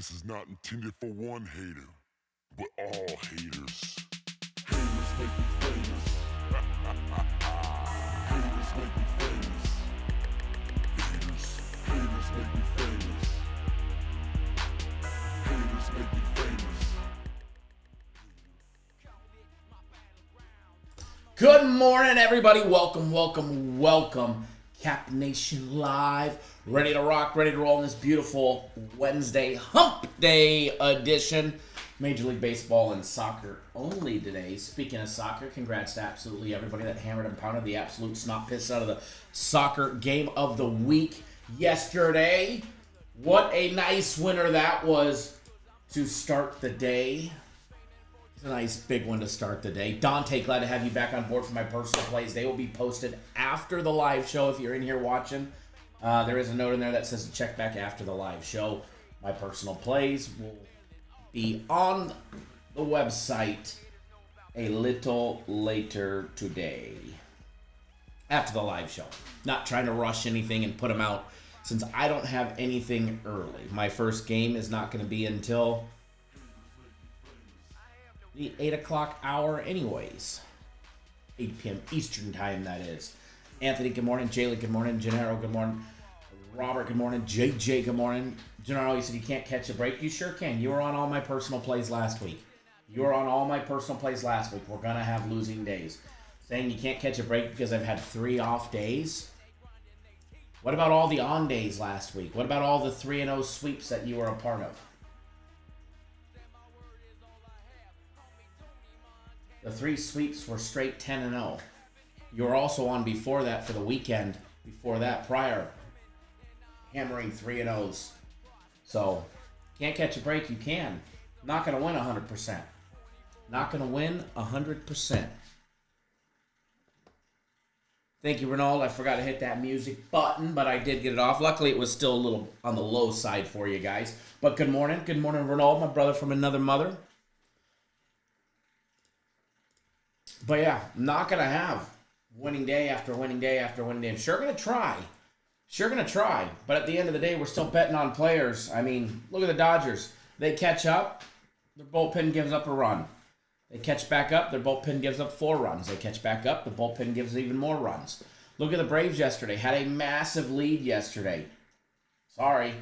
This is not intended for one hater, but all haters. Haters make me famous. Haters make me famous. Haters make me famous. Haters make me famous. Good morning, everybody. Welcome. Cap Nation Live. Ready to rock, ready to roll on this beautiful Wednesday Hump Day edition. Major League Baseball and soccer only today. Speaking of soccer, congrats to absolutely everybody that hammered and pounded the absolute snot piss out of the soccer game of the week yesterday. What a nice winner that was to start the day. It's a nice big one to start the day. Dante, glad to have you back on board for my personal plays. They will be posted after the live show if you're in here watching. There is a note in there that says to check back after the live show. My personal plays will be on the website a little later today. After the live show. Not trying to rush anything and put them out since I don't have anything early. My first game is not going to be until the 8 o'clock hour anyways. 8 p.m. Eastern time, that is. Anthony, good morning. Jaylee, good morning. Gennaro, good morning. Robert, good morning. JJ, good morning. Gennaro, you said you can't catch a break. You sure can. You were on all my personal plays last week. We're going to have losing days. Saying you can't catch a break because I've had 3 off days. What about all the on days last week? What about all the 3-0 sweeps that you were a part of? The 3 sweeps were straight 10-0. You were also on before that for the weekend. Before that, prior, hammering 3-0s. So, can't catch a break, you can. Not going to win 100%. Not going to win 100%. Thank you, Ronald. I forgot to hit that music button, but I did get it off. Luckily, it was still a little on the low side for you guys. But good morning. Good morning, Ronald, my brother from another mother. But yeah, not going to have winning day after winning day after winning day. I'm sure going to try. But at the end of the day, we're still betting on players. I mean, look at the Dodgers. They catch up, their bullpen gives up a run. They catch back up, their bullpen gives up 4 runs. They catch back up, the bullpen gives even more runs. Look at the Braves yesterday. Had a massive lead yesterday. Sorry,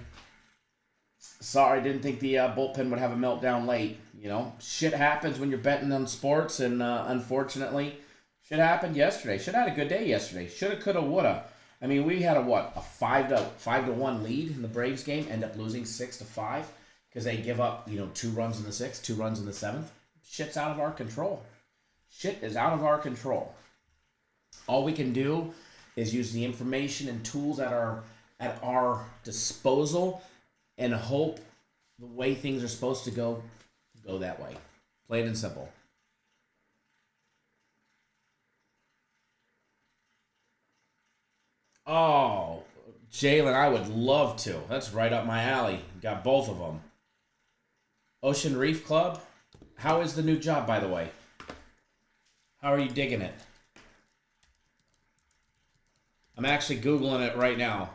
didn't think the bullpen would have a meltdown late. You know, shit happens when you're betting on sports, and unfortunately, shit happened yesterday. Should have had a good day yesterday. Shoulda, coulda, woulda. I mean, we had a 5-1 lead in the Braves game. End up losing 6-5 because they give up 2 runs in the 6th, 2 runs in the 7th. Shit's out of our control. Shit is out of our control. All we can do is use the information and tools at our disposal and hope the way things are supposed to go that way. Plain and simple. Oh, Jalen, I would love to. That's right up my alley. Got both of them. Ocean Reef Club. How is the new job, by the way? How are you digging it? I'm actually Googling it right now.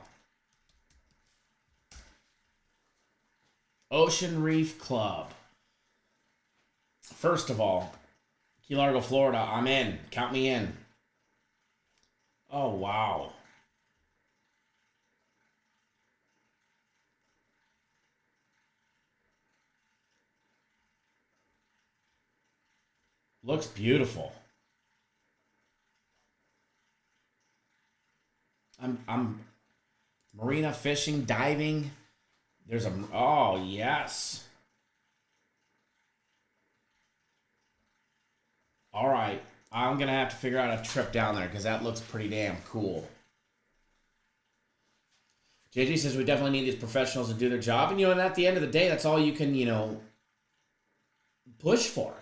Ocean Reef Club. First of all, Key Largo, Florida. I'm in. Count me in. Oh, wow. Looks beautiful. I'm marina fishing, diving. Oh, yes. All right. I'm going to have to figure out a trip down there because that looks pretty damn cool. JG says we definitely need these professionals to do their job. And, and at the end of the day, that's all you can, push for.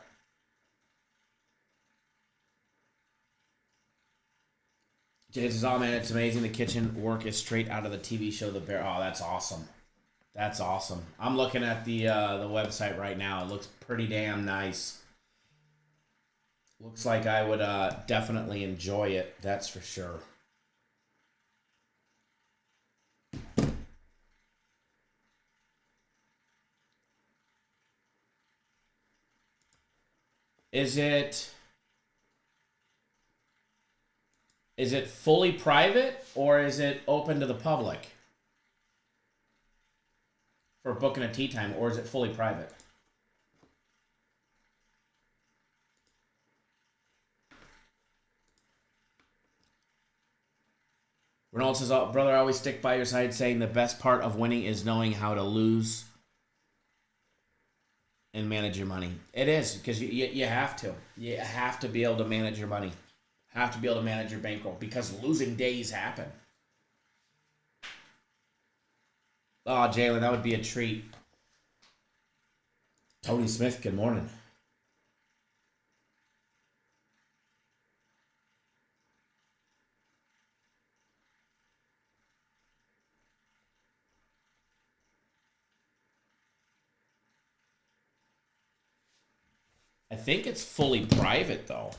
JJ says, oh, man, it's amazing. The kitchen work is straight out of the TV show The Bear. Oh, that's awesome. That's awesome. I'm looking at the website right now. It looks pretty damn nice. Looks like I would definitely enjoy it. That's for sure. Is it fully private or is it open to the public for booking a tee time, or is it fully private? Ronald says, oh, brother, I always stick by your side saying the best part of winning is knowing how to lose and manage your money. It is, because you have to. You have to be able to manage your money. Have to be able to manage your bankroll, because losing days happen. Oh, Jalen, that would be a treat. Tony Smith, good morning. I think it's fully private, though.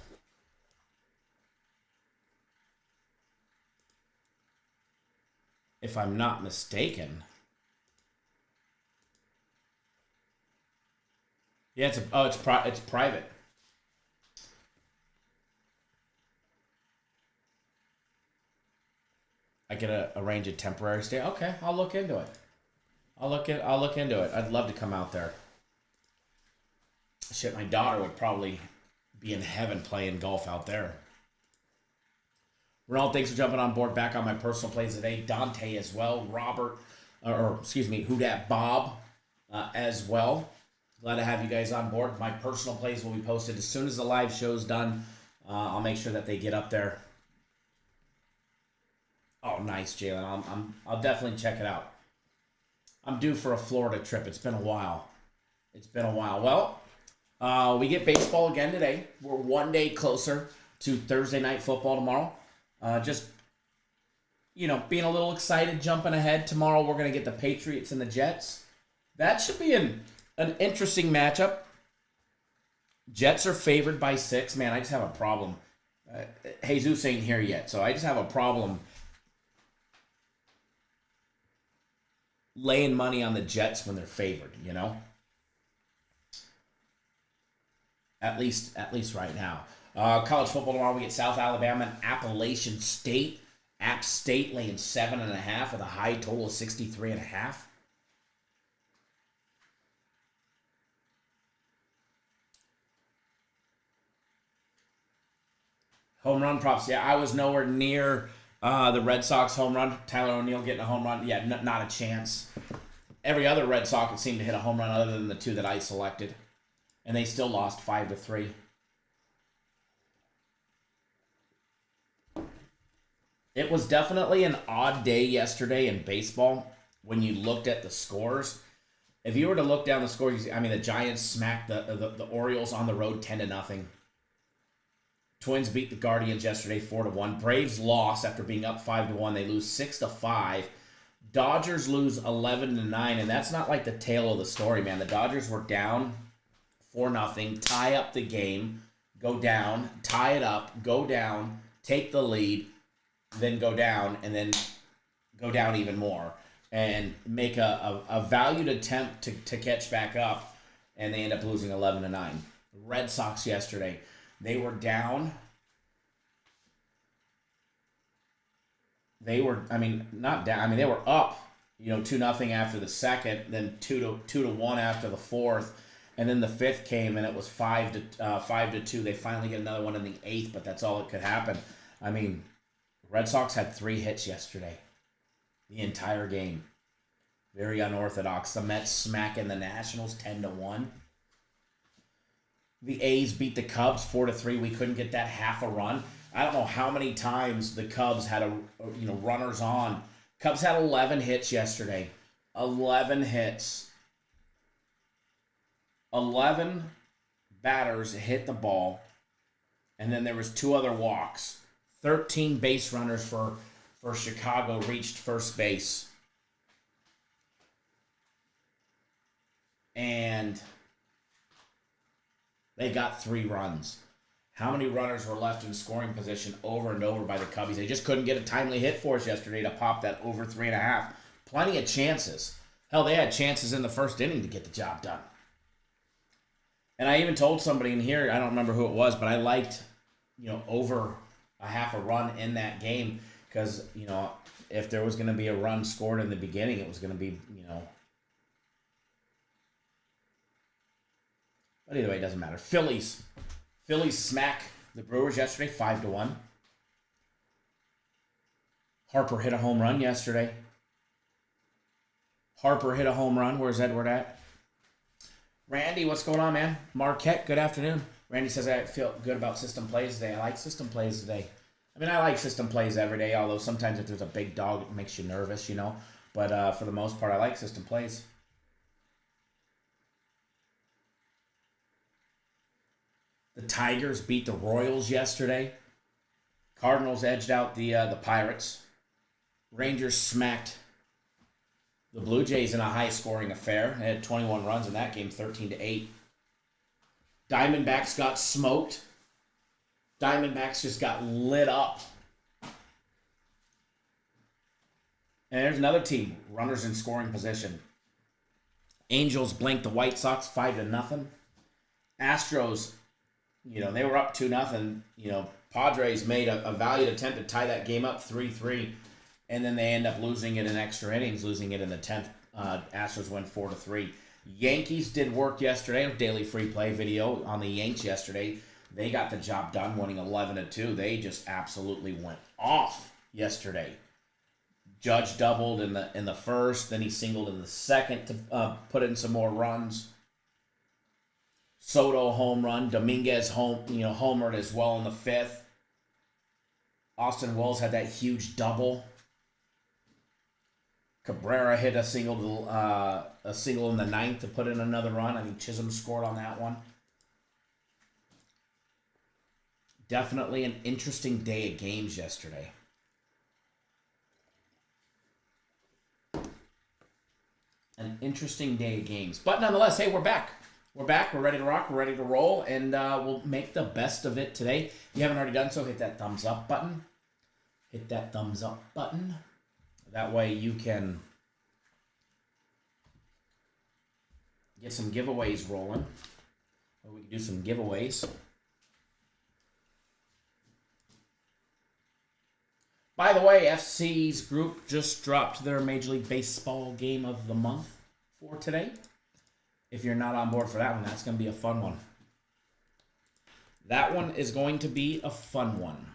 If I'm not mistaken. Yeah, it's private. I could arrange a temporary stay. Okay, I'll look into it. I'll look into it. I'd love to come out there. Shit, my daughter would probably be in heaven playing golf out there. Ronald, thanks for jumping on board. Back on my personal plays today. Dante as well. Robert, or excuse me, Who Dat Bob as well. Glad to have you guys on board. My personal plays will be posted as soon as the live show's done. I'll make sure that they get up there. Oh, nice, Jalen. I'll definitely check it out. I'm due for a Florida trip. It's been a while. Well, we get baseball again today. We're one day closer to Thursday night football tomorrow. Just, being a little excited, jumping ahead. Tomorrow we're going to get the Patriots and the Jets. That should be an interesting matchup. Jets are favored by 6. Man, I just have a problem. Jesus ain't here yet, so I just have a problem laying money on the Jets when they're favored, At least right now. College football tomorrow, we get South Alabama and Appalachian State. App State laying 7.5 with a high total of 63.5. Home run props. Yeah, I was nowhere near the Red Sox home run. Tyler O'Neill getting a home run. Yeah, not a chance. Every other Red Sox would seem to hit a home run other than the 2 that I selected. And they still lost 5-3. It was definitely an odd day yesterday in baseball when you looked at the scores. If you were to look down the scores, the Giants smacked the Orioles on the road 10-0. Twins beat the Guardians yesterday 4-1. Braves lost after being up 5-1. They lose 6-5. Dodgers lose 11-9, and that's not like the tale of the story, man. The Dodgers were down 4-0, tie up the game, go down, tie it up, go down, take the lead, then go down, and then go down even more, and make a valued attempt to catch back up, and they end up losing 11-9. Red Sox yesterday, they were down. They were, not down. They were up, 2-0 after the second, then 2-1 after the fourth, and then the fifth came and it was 5-2. They finally get another one in the eighth, but that's all that could happen. Red Sox had 3 hits yesterday, the entire game. Very unorthodox. The Mets smacking the Nationals 10-1. The A's beat the Cubs 4-3. We couldn't get that half a run. I don't know how many times the Cubs had runners on. Cubs had 11 hits yesterday. 11 hits. 11 batters hit the ball, and then there was 2 other walks. 13 base runners for Chicago reached first base. And they got 3 runs. How many runners were left in scoring position over and over by the Cubbies? They just couldn't get a timely hit for us yesterday to pop that over 3.5. Plenty of chances. Hell, they had chances in the first inning to get the job done. And I even told somebody in here, I don't remember who it was, but I liked, over a half a run in that game because, if there was going to be a run scored in the beginning, it was going to be, But either way, it doesn't matter. Phillies smack the Brewers yesterday, 5-1. Harper hit a home run yesterday. Where's Edward at? Randy, what's going on, man? Marquette, good afternoon. Randy says, I feel good about system plays today. I like system plays today. I mean, I like system plays every day, although sometimes if there's a big dog, it makes you nervous, But for the most part, I like system plays. The Tigers beat the Royals yesterday. Cardinals edged out the Pirates. Rangers smacked the Blue Jays in a high-scoring affair. They had 21 runs in that game, 13-8. Diamondbacks got smoked. Diamondbacks just got lit up. And there's another team, runners in scoring position. Angels blanked the White Sox 5-0. Astros, they were up 2-0. Padres made a valiant attempt to tie that game up 3-3. And then they end up losing it in extra innings, losing it in the 10th. Astros win 4-3. Yankees did work yesterday. Daily free play video on the Yanks yesterday. They got the job done, winning 11-2. They just absolutely went off yesterday. Judge doubled in the first, then he singled in the second to put in some more runs. Soto home run. Dominguez homered as well in the fifth. Austin Wells had that huge double. Cabrera hit a single in the ninth to put in another run. I think Chisholm scored on that one. Definitely an interesting day of games yesterday. An interesting day of games. But nonetheless, hey, we're back. We're back. We're ready to rock. We're ready to roll. And we'll make the best of it today. If you haven't already done so, hit that thumbs up button. Hit that thumbs up button. That way you can get some giveaways rolling. Or we can do some giveaways. By the way, FC's group just dropped their Major League Baseball game of the month for today. If you're not on board for that one, that's going to be a fun one. That one is going to be a fun one.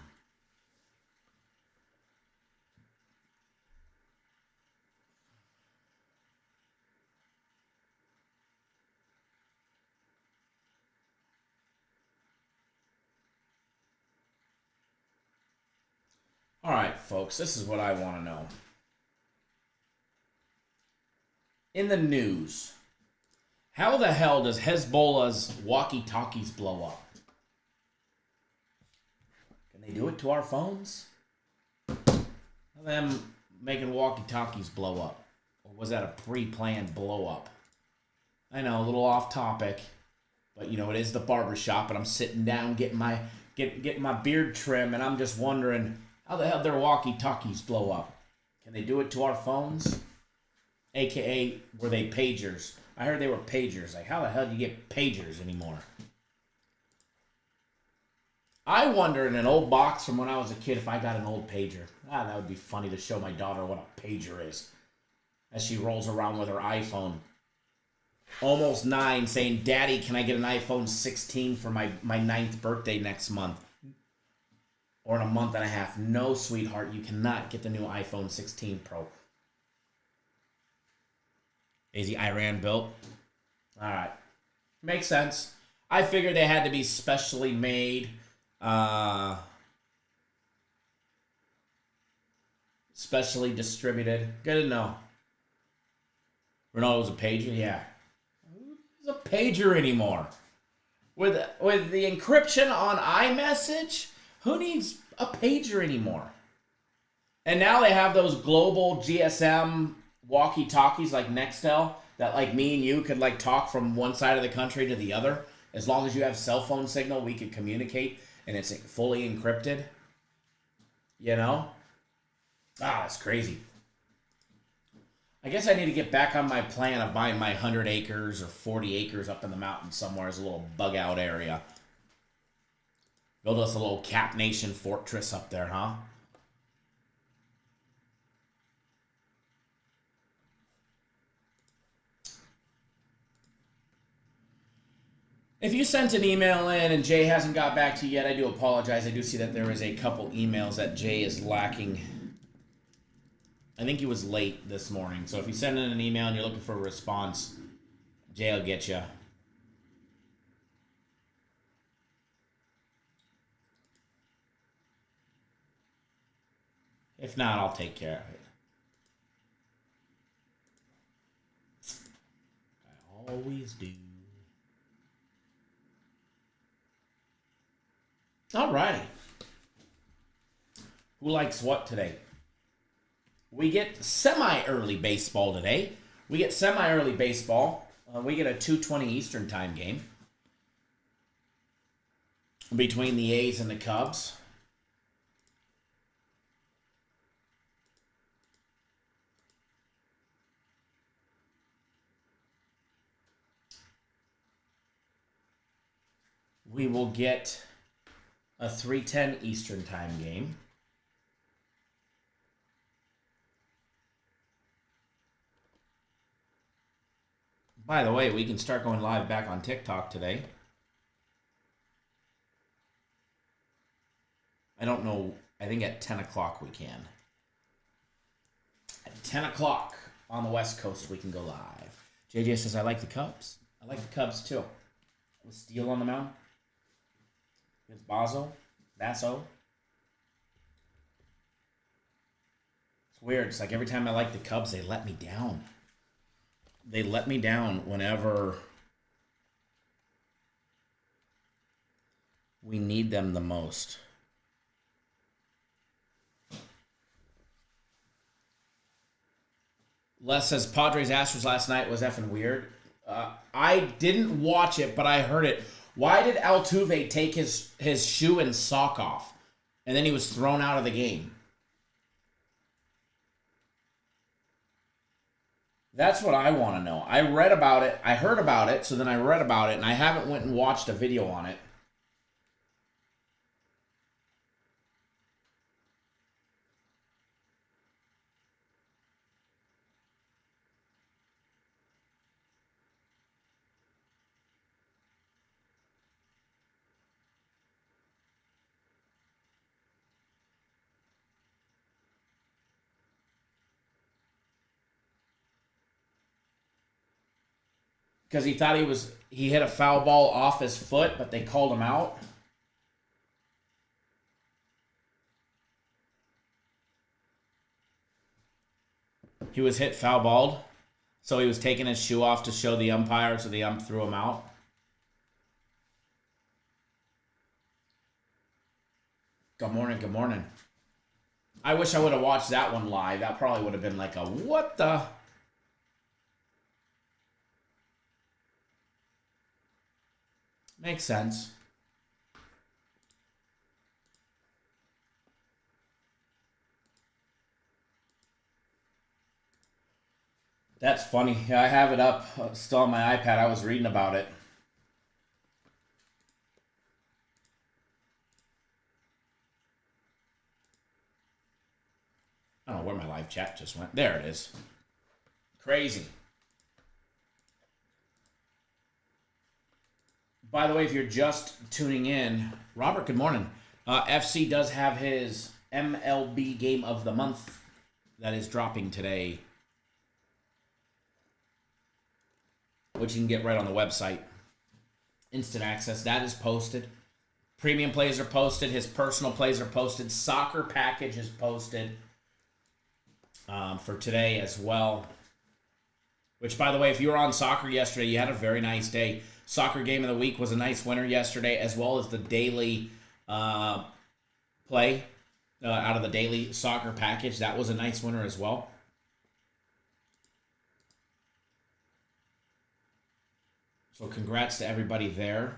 All right, folks, this is what I want to know. In the news, how the hell does Hezbollah's walkie-talkies blow up? Can they do it to our phones? How them making walkie-talkies blow up? Or was that a pre-planned blow up? I know, a little off topic, but it is the barbershop, and I'm sitting down getting my beard trim, and I'm just wondering, how the hell did their walkie-talkies blow up? Can they do it to our phones? AKA, were they pagers? I heard they were pagers. Like, how the hell do you get pagers anymore? I wonder in an old box from when I was a kid if I got an old pager. That would be funny to show my daughter what a pager is. As she rolls around with her iPhone. Almost 9, saying, Daddy, can I get an iPhone 16 for my 9th birthday next month? Or in a month and a half. No, sweetheart, you cannot get the new iPhone 16 Pro. Is he Iran built? Alright. Makes sense. I figured they had to be specially made. Specially distributed. Good to know. Ronaldo's a pager? Yeah. Who's a pager anymore? With the encryption on iMessage? Who needs a pager anymore? And now they have those global GSM walkie-talkies like Nextel that like me and you could like talk from one side of the country to the other. As long as you have cell phone signal, we could communicate and it's fully encrypted. That's crazy. I guess I need to get back on my plan of buying my 100 acres or 40 acres up in the mountains somewhere as a little bug out area. Build us a little Cap Nation fortress up there, huh? If you sent an email in and Jay hasn't got back to you yet, I do apologize. I do see that there is a couple emails that Jay is lacking. I think he was late this morning. So if you send in an email and you're looking for a response, Jay will get you. If not, I'll take care of it. I always do. Alrighty. Who likes what today? We get semi-early baseball today. We get semi-early baseball. We get a 2:20 Eastern time game between the A's and the Cubs. We will get a 3:10 Eastern time game. By the way, we can start going live back on TikTok today. I don't know. I think at 10 o'clock we can. At 10 o'clock on the West Coast we can go live. JJ says, I like the Cubs. I like the Cubs too. With Steele on the mound. Against Basso. It's weird. It's like every time I like the Cubs, they let me down. They let me down whenever we need them the most. Les says Padres Astros last night was effing weird. I didn't watch it, but I heard it. Why did Altuve take his shoe and sock off? And then he was thrown out of the game. That's what I want to know. I read about it. I heard about it, so then I read about it, and I haven't went and watched a video on it. Because he thought he hit a foul ball off his foot, but they called him out. He was hit foul balled, so he was taking his shoe off to show the umpire, so the ump threw him out. Good morning, good morning. I wish I would have watched that one live. That probably would have been like a what the... Makes sense. That's funny. I have it up still on my iPad. I was reading about it. I don't know where my live chat just went. There it is. Crazy. By the way, if you're just tuning in, Robert, good morning. FC does have his MLB Game of the Month that is dropping today, which you can get right on the website. Instant access. That is posted. Premium plays are posted. His personal plays are posted. Soccer package is posted for today as well. Which, by the way, if you were on soccer yesterday, you had a very nice day. Soccer Game of the Week was a nice winner yesterday, as well as the daily play out of the daily soccer package. That was a nice winner as well. So congrats to everybody there.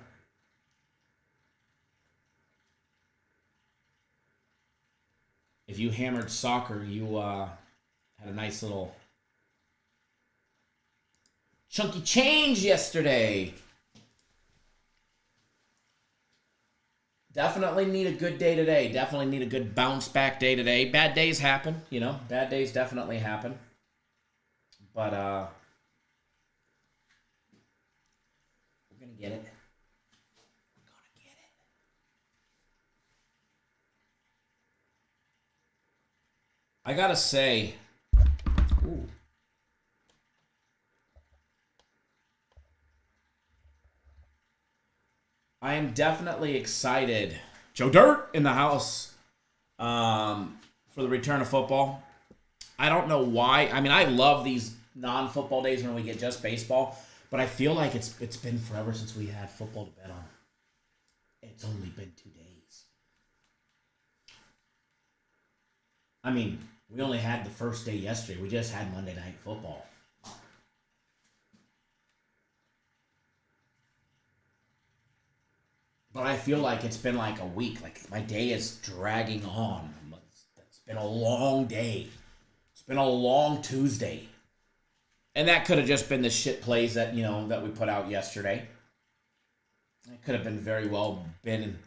If you hammered soccer, you had a nice little chunky change yesterday. Definitely need a good day today. Definitely need a good bounce back day today. Bad days happen, you know. Bad days definitely happen. But we're gonna get it. We're gonna get it. I gotta say, ooh. I am definitely excited. Joe Dirt in the house for the return of football. I don't know why. I mean, I love these non-football days when we get just baseball, but I feel like it's been forever since we had football to bet on. It's only been 2 days. I mean, we only had the first day yesterday. We just had Monday Night Football. But I feel like it's been like a week. Like my day is dragging on. It's been a long day. It's been a long Tuesday. And that could have just been the shit plays that, you know, that we put out yesterday. It could have been very well been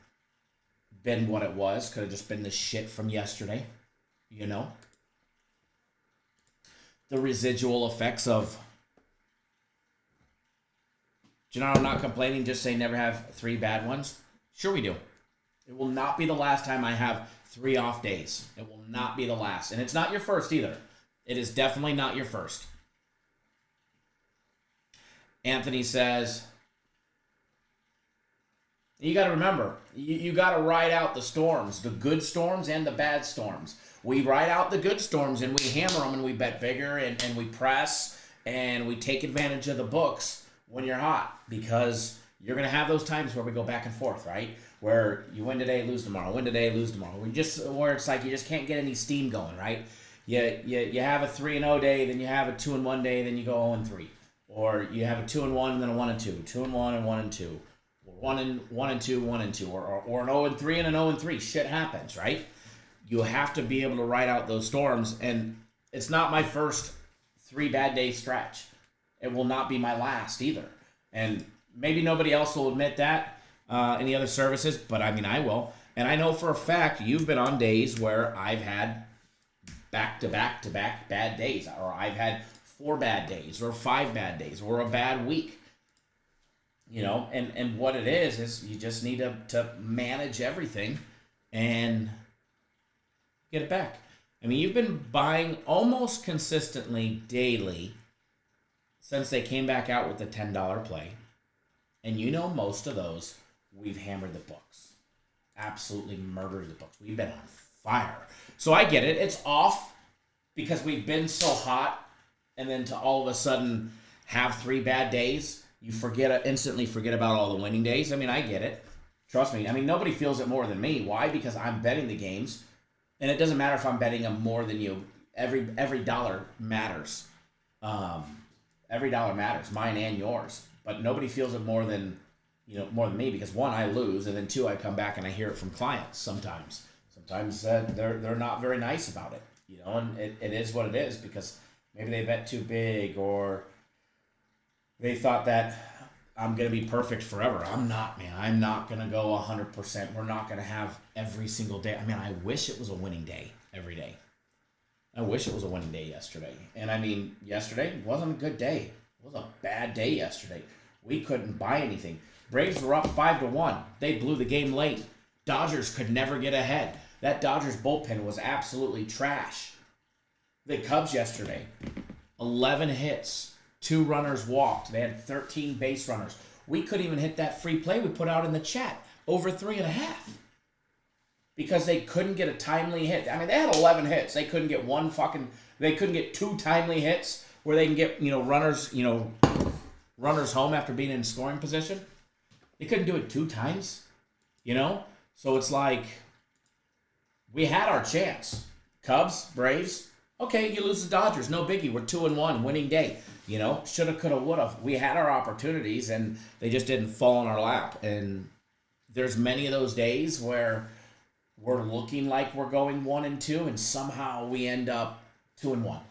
what it was. Could have just been the shit from yesterday. You know? The residual effects of, you know, I'm not complaining, just say never have 3 bad ones. Sure we do. It will not be the last time I have 3 off days. It will not be the last. And it's not your first either. It is definitely not your first. Anthony says, you got to remember, you got to ride out the storms, the good storms and the bad storms. We ride out the good storms and we hammer them and we bet bigger and we press and we take advantage of the books when you're hot, because you're going to have those times where we go back and forth, right? Where you win today, lose tomorrow, win today, lose tomorrow. Where it's like you just can't get any steam going, right? You have a 3-0 day, then you have a 2-1 day, then you go 0-3. Or you have a 2-1 and then a 1-2, 2-1 and 1-2. Or 1-2, 1-2, or an 0-3 and an 0-3. Shit happens, right? You have to be able to ride out those storms, and it's not my first 3 bad day stretch. It will not be my last either. And maybe nobody else will admit that in the other services, but I mean, I will. And I know for a fact you've been on days where I've had back-to-back-to-back bad days, or I've had 4 bad days, or 5 bad days, or a bad week. You know, and what it is you just need to manage everything and get it back. I mean, you've been buying almost consistently daily since they came back out with the $10 play. And you know most of those, we've hammered the books. Absolutely murdered the books. We've been on fire. So I get it. It's off because we've been so hot, and then to all of a sudden have 3 bad days, you instantly forget about all the winning days. I mean, I get it. Trust me. I mean, nobody feels it more than me. Why? Because I'm betting the games, and it doesn't matter if I'm betting them more than you. Every dollar matters. Every dollar matters, mine and yours. But nobody feels it more than me, because 1, I lose, and then 2, I come back and I hear it from clients sometimes. Sometimes they're not very nice about it, you know, and it is what it is, because maybe they bet too big, or they thought that I'm going to be perfect forever. I'm not, man. I'm not going to go 100%. We're not going to have every single day. I mean, I wish it was a winning day every day. I wish it was a winning day yesterday. And I mean, yesterday wasn't a good day. It was a bad day yesterday. We couldn't buy anything. Braves were up 5-1. They blew the game late. Dodgers could never get ahead. That Dodgers bullpen was absolutely trash. The Cubs yesterday, 11 hits, 2 runners walked. They had 13 base runners. We couldn't even hit that free play we put out in the chat, over 3.5. Because they couldn't get a timely hit. I mean, they had 11 hits. They couldn't get they couldn't get 2 timely hits where they can get, runners home after being in scoring position. They couldn't do it 2 times, So it's like, we had our chance. Cubs, Braves, okay, you lose the Dodgers, no biggie. We're 2-1, winning day. Shoulda, coulda, woulda. We had our opportunities, and they just didn't fall in our lap. And there's many of those days where we're looking like we're going 1-2, and somehow we end up 2-1.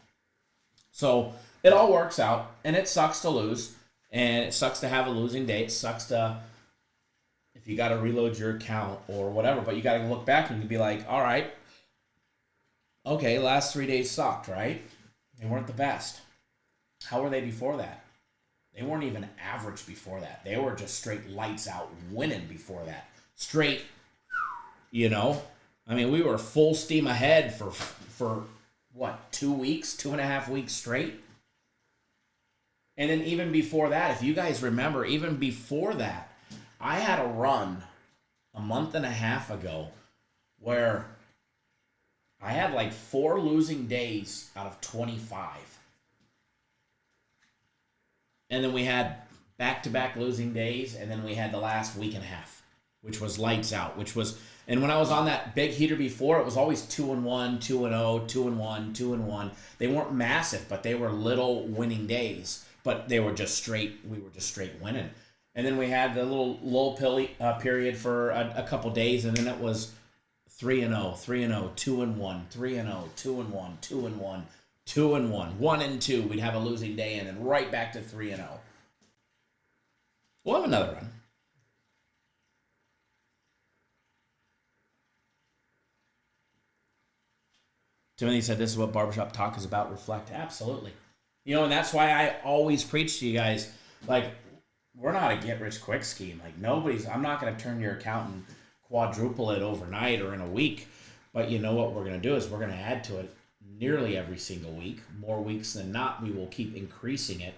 So it all works out, and it sucks to lose, and it sucks to have a losing day. It sucks to if you got to reload your account or whatever, but you got to look back and you be like, all right, okay, last 3 days sucked, right? They weren't the best. How were they before that? They weren't even average before that. They were just straight lights out winning before that. Straight, you know? I mean, we were full steam ahead for what, 2 weeks, 2.5 weeks straight? And then even before that, if you guys remember, even before that, I had a run a month and a half ago where I had like 4 losing days out of 25. And then we had back-to-back losing days, and then we had the last week and a half, which was lights out, and when I was on that big heater before, it was always 2-1, 2-0, 2-1, 2-1. They weren't massive, but they were little winning days. But they were just straight, we were just straight winning. And then we had the little lull period for a couple days, and then it was 3-0, 3-0, 2-1, 3-0, 2-1, 2-1, 2-1, 1-2. We'd have a losing day, and then right back to 3-0. We'll have another run. Timothy said, this is what barbershop talk is about. Reflect. Absolutely. You know, and that's why I always preach to you guys, like, we're not a get-rich-quick scheme. Like, I'm not going to turn your account and quadruple it overnight or in a week. But you know what we're going to do is we're going to add to it nearly every single week. More weeks than not, we will keep increasing it.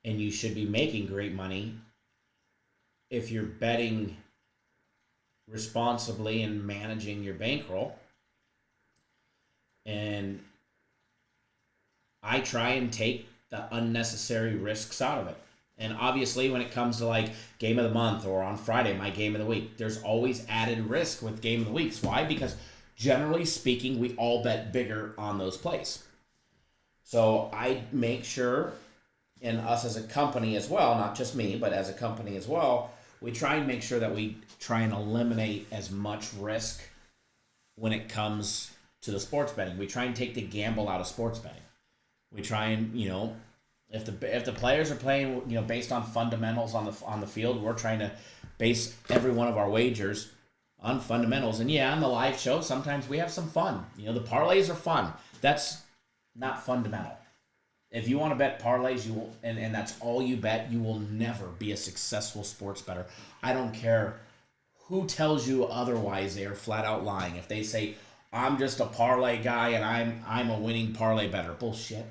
And you should be making great money if you're betting responsibly and managing your bankroll. And I try and take the unnecessary risks out of it. And obviously, when it comes to like game of the month or on Friday, my game of the week, there's always added risk with game of the weeks. Why? Because generally speaking, we all bet bigger on those plays. So I make sure, and us as a company as well, not just me, but as a company as well, we try and make sure that we try and eliminate as much risk when it comes to the sports betting. We try and take the gamble out of sports betting. We try and, you know, if the players are playing, you know, based on fundamentals on the field, we're trying to base every one of our wagers on fundamentals. And yeah, on the live show, sometimes we have some fun. You know, the parlays are fun. That's not fundamental. If you want to bet parlays, you will, and that's all you bet, you will never be a successful sports bettor. I don't care who tells you otherwise. They are flat out lying. If they say, I'm just a parlay guy and I'm a winning parlay bettor. Bullshit.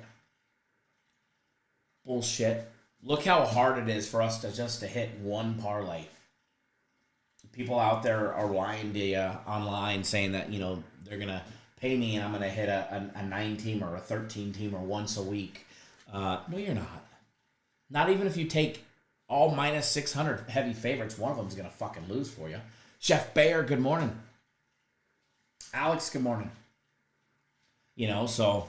Look how hard it is for us to hit one parlay. People out there are lying to you online saying that, you know, they're going to pay me and I'm going to hit a 9-team or a 13-teamer once a week. No, you're not. Not even if you take all minus 600 heavy favorites, one of them is going to fucking lose for you. Chef Bayer, good morning. Alex, good morning. You know, so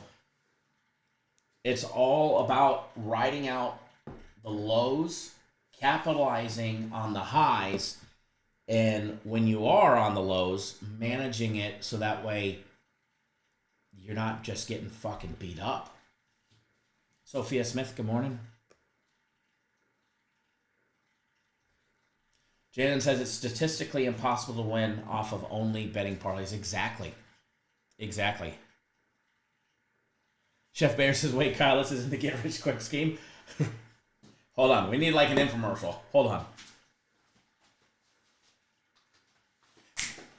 it's all about riding out the lows, capitalizing on the highs, and when you are on the lows, managing it so that way you're not just getting fucking beat up. Sophia Smith, good morning. Jalen says it's statistically impossible to win off of only betting parlays. Exactly. Chef Bear says, wait, Kyle, this isn't the get-rich-quick scheme. Hold on. We need like an infomercial. Hold on.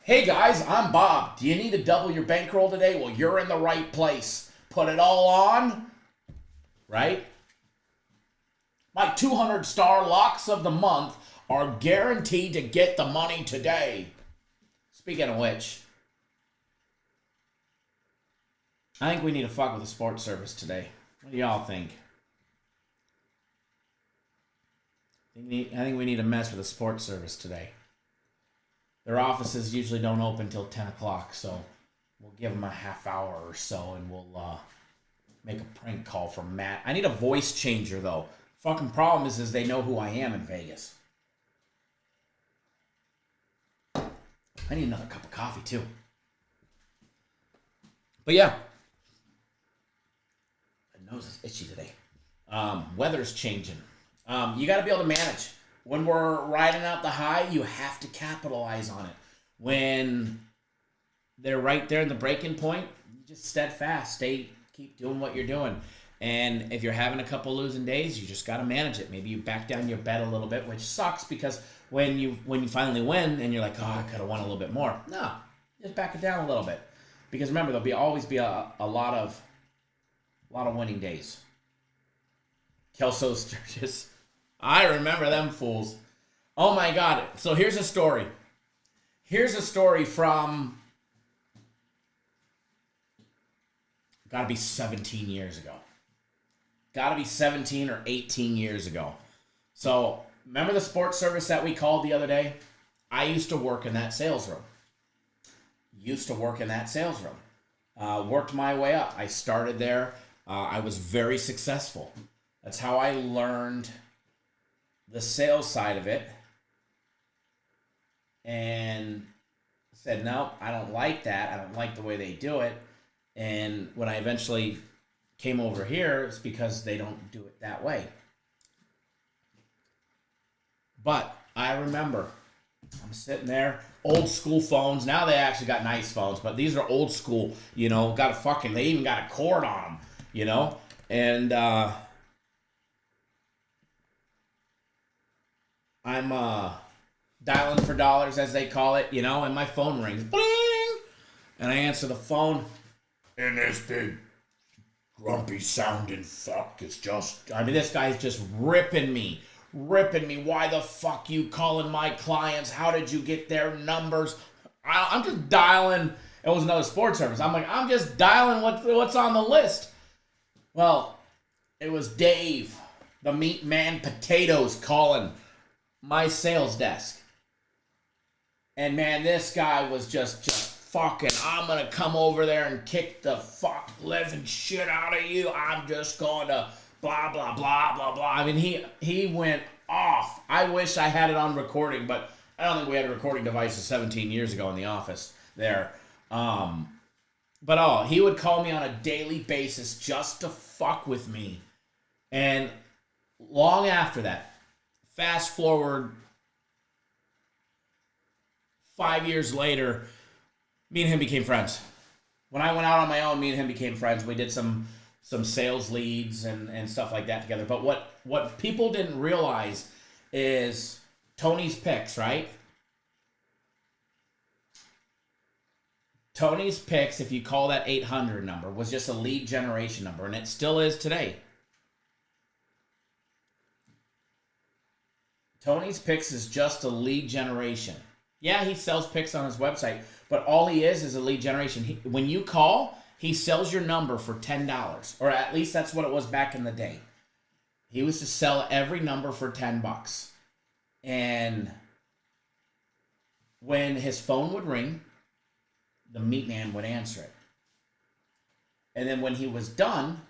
Hey, guys, I'm Bob. Do you need to double your bankroll today? Well, you're in the right place. Put it all on. Right? My 200-star locks of the month are guaranteed to get the money today. Speaking of which, I think we need to fuck with the sports service today. What do y'all think? I think we need to mess with the sports service today. Their offices usually don't open until 10 o'clock, so we'll give them a half hour or so, and we'll make a prank call for Matt. I need a voice changer, though. Fucking problem is they know who I am in Vegas. I need another cup of coffee, too. But yeah. nose is itchy today. Weather's changing. You got to be able to manage. When we're riding out the high, you have to capitalize on it. When they're right there in the breaking point, you just steadfast. Keep doing what you're doing. And if you're having a couple losing days, you just got to manage it. Maybe you back down your bet a little bit, which sucks because when you finally win and you're like, oh, I could have won a little bit more. No, just back it down a little bit. Because remember, there'll always be a lot of winning days. Kelso Sturgis. I remember them fools. Oh my God. So here's a story. Here's a story from, gotta be 17 years ago. Gotta be 17 or 18 years ago. So remember the sports service that we called the other day? I used to work in that sales room. Worked my way up. I started there. I was very successful. That's how I learned the sales side of it. And said, no, I don't like that. I don't like the way they do it. And when I eventually came over here, it's because they don't do it that way. But I remember I'm sitting there, old school phones. Now they actually got nice phones, but these are old school, they even got a cord on them, And I'm dialing for dollars, as they call it, and my phone rings. Bling! And I answer the phone, and this big grumpy sounding fuck is this guy's just ripping me. Why the fuck you calling my clients? How did you get their numbers? I'm just dialing. It was another sports service. I'm just dialing what's on the list. Well, it was Dave, the meat man potatoes, calling my sales desk. And man, this guy was just fucking, I'm going to come over there and kick the fuck living shit out of you. I'm just going to blah, blah, blah, blah, blah. I mean, he went off. I wish I had it on recording, but I don't think we had recording devices 17 years ago in the office there. But he would call me on a daily basis just to fuck with me. And long after that, fast forward 5 years later, me and him became friends. When I went out on my own, me and him became friends. We did some sales leads and stuff like that together. But what people didn't realize is Tony's Picks, right? Tony's Picks, if you call that 800 number, was just a lead generation number, and it still is today. Tony's Picks is just a lead generation. Yeah, he sells picks on his website, but all he is a lead generation. When you call, he sells your number for $10, or at least that's what it was back in the day. He was to sell every number for $10. And when his phone would ring, the meat man would answer it. And then when he was done,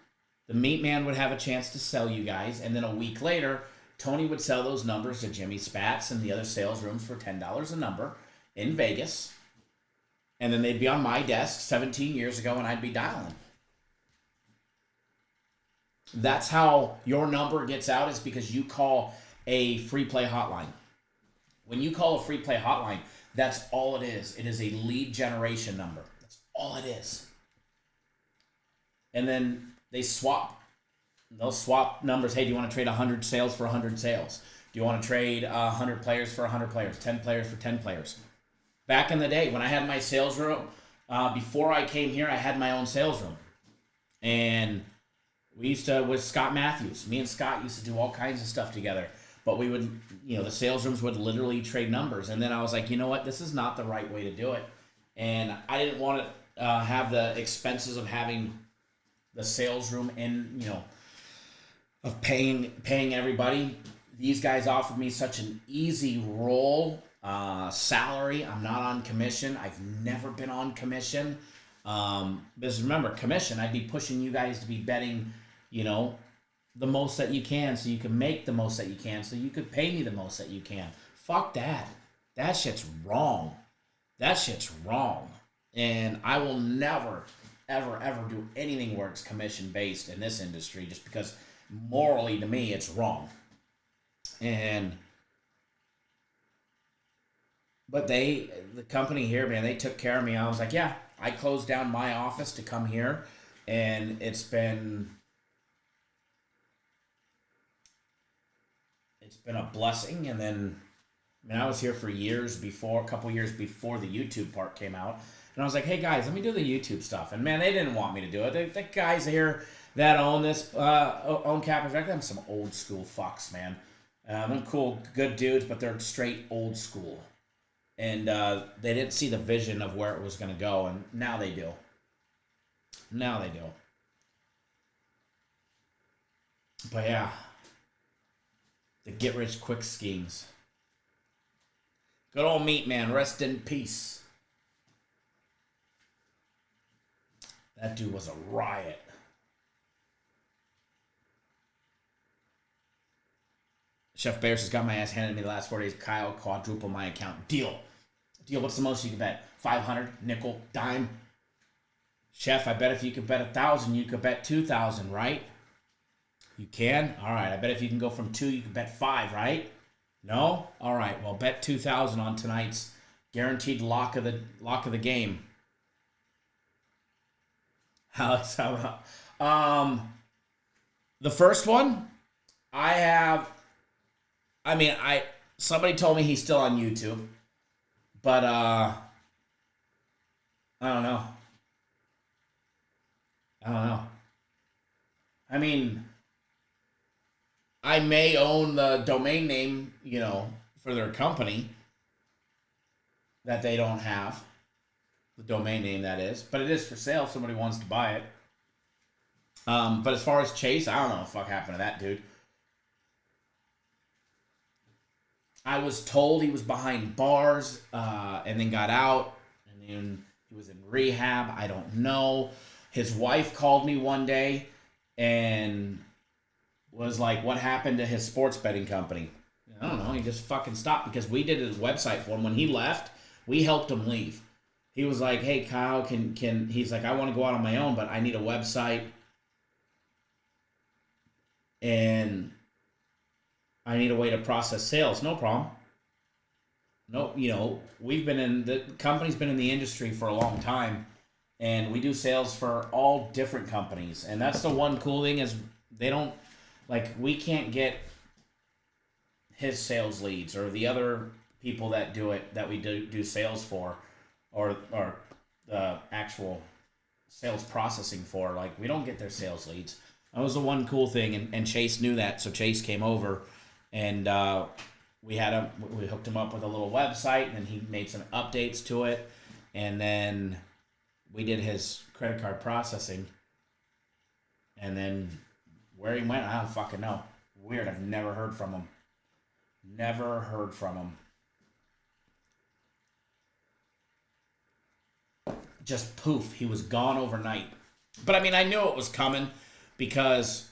the meat man would have a chance to sell you guys. And then a week later, Tony would sell those numbers to Jimmy Spats and the other sales rooms for $10 a number in Vegas. And then they'd be on my desk 17 years ago and I'd be dialing. That's how your number gets out, is because you call a free play hotline. When you call a free play hotline, that's all it is. It is a lead generation number. That's all it is. And then they'll swap numbers. Hey, do you want to trade 100 sales for 100 sales? Do you want to trade 100 players for 100 players? 10 players for 10 players? Back in the day, when I had my sales room, before I came here, I had my own sales room. And we used to, with Scott Matthews, me and Scott used to do all kinds of stuff together. But we would, the sales rooms would literally trade numbers. And then I was like, you know what? This is not the right way to do it. And I didn't want to have the expenses of having the sales room in, of paying everybody. These guys offered me such an easy roll salary. I'm not on commission. I've never been on commission. Because remember, commission, I'd be pushing you guys to be betting, the most that you can, so you can make the most that you can, so you could pay me the most that you can. Fuck that. That shit's wrong. And I will never, ever do anything where it's commission based in this industry, just because morally to me it's wrong. But the company here, man, they took care of me. I was like, yeah, I closed down my office to come here, and it's been a blessing. And then, I mean, I was here for a couple years before the YouTube part came out, and I was like, hey guys, let me do the YouTube stuff. And man, they didn't want me to do it. The guys here that own this, own Cap Effect, them some old school fucks, man. They're cool, good dudes, but they're straight old school. And they didn't see the vision of where it was going to go, and now they do. Now they do. But yeah, the get-rich-quick schemes. Good old Meat Man, rest in peace. That dude was a riot. Chef Bears has got my ass handed to me the last 4 days. Kyle, quadruple my account. Deal. What's the most you can bet? 500, nickel, dime. Chef, I bet if you could bet 1,000, you could bet 2,000, right? You can? All right. I bet if you can go from 2, you can bet 5, right? No? All right. Well, bet 2,000 on tonight's guaranteed lock of the game. Alex, how about the first one? Somebody told me he's still on YouTube, but I don't know. I mean, I may own the domain name, for their company that they don't have. The domain name, that is. But it is for sale if somebody wants to buy it. But as far as Chase, I don't know what the fuck happened to that dude. I was told he was behind bars and then got out. And then he was in rehab. I don't know. His wife called me one day and was like, what happened to his sports betting company? I don't know. He just fucking stopped because we did his website for him. When he left, we helped him leave. He was like, hey, Kyle, he's like, I want to go out on my own, but I need a website. And I need a way to process sales. No problem. No, the company's been in the industry for a long time, and we do sales for all different companies. And that's the one cool thing is they don't, we can't get his sales leads or the other people that do it, that we do sales for, or the actual sales processing for. We don't get their sales leads. That was the one cool thing, and Chase knew that, so Chase came over, and we hooked him up with a little website, and then he made some updates to it, and then we did his credit card processing, and then where he went, I don't fucking know. Weird, I've never heard from him. Never heard from him. Just poof, he was gone overnight. But I knew it was coming because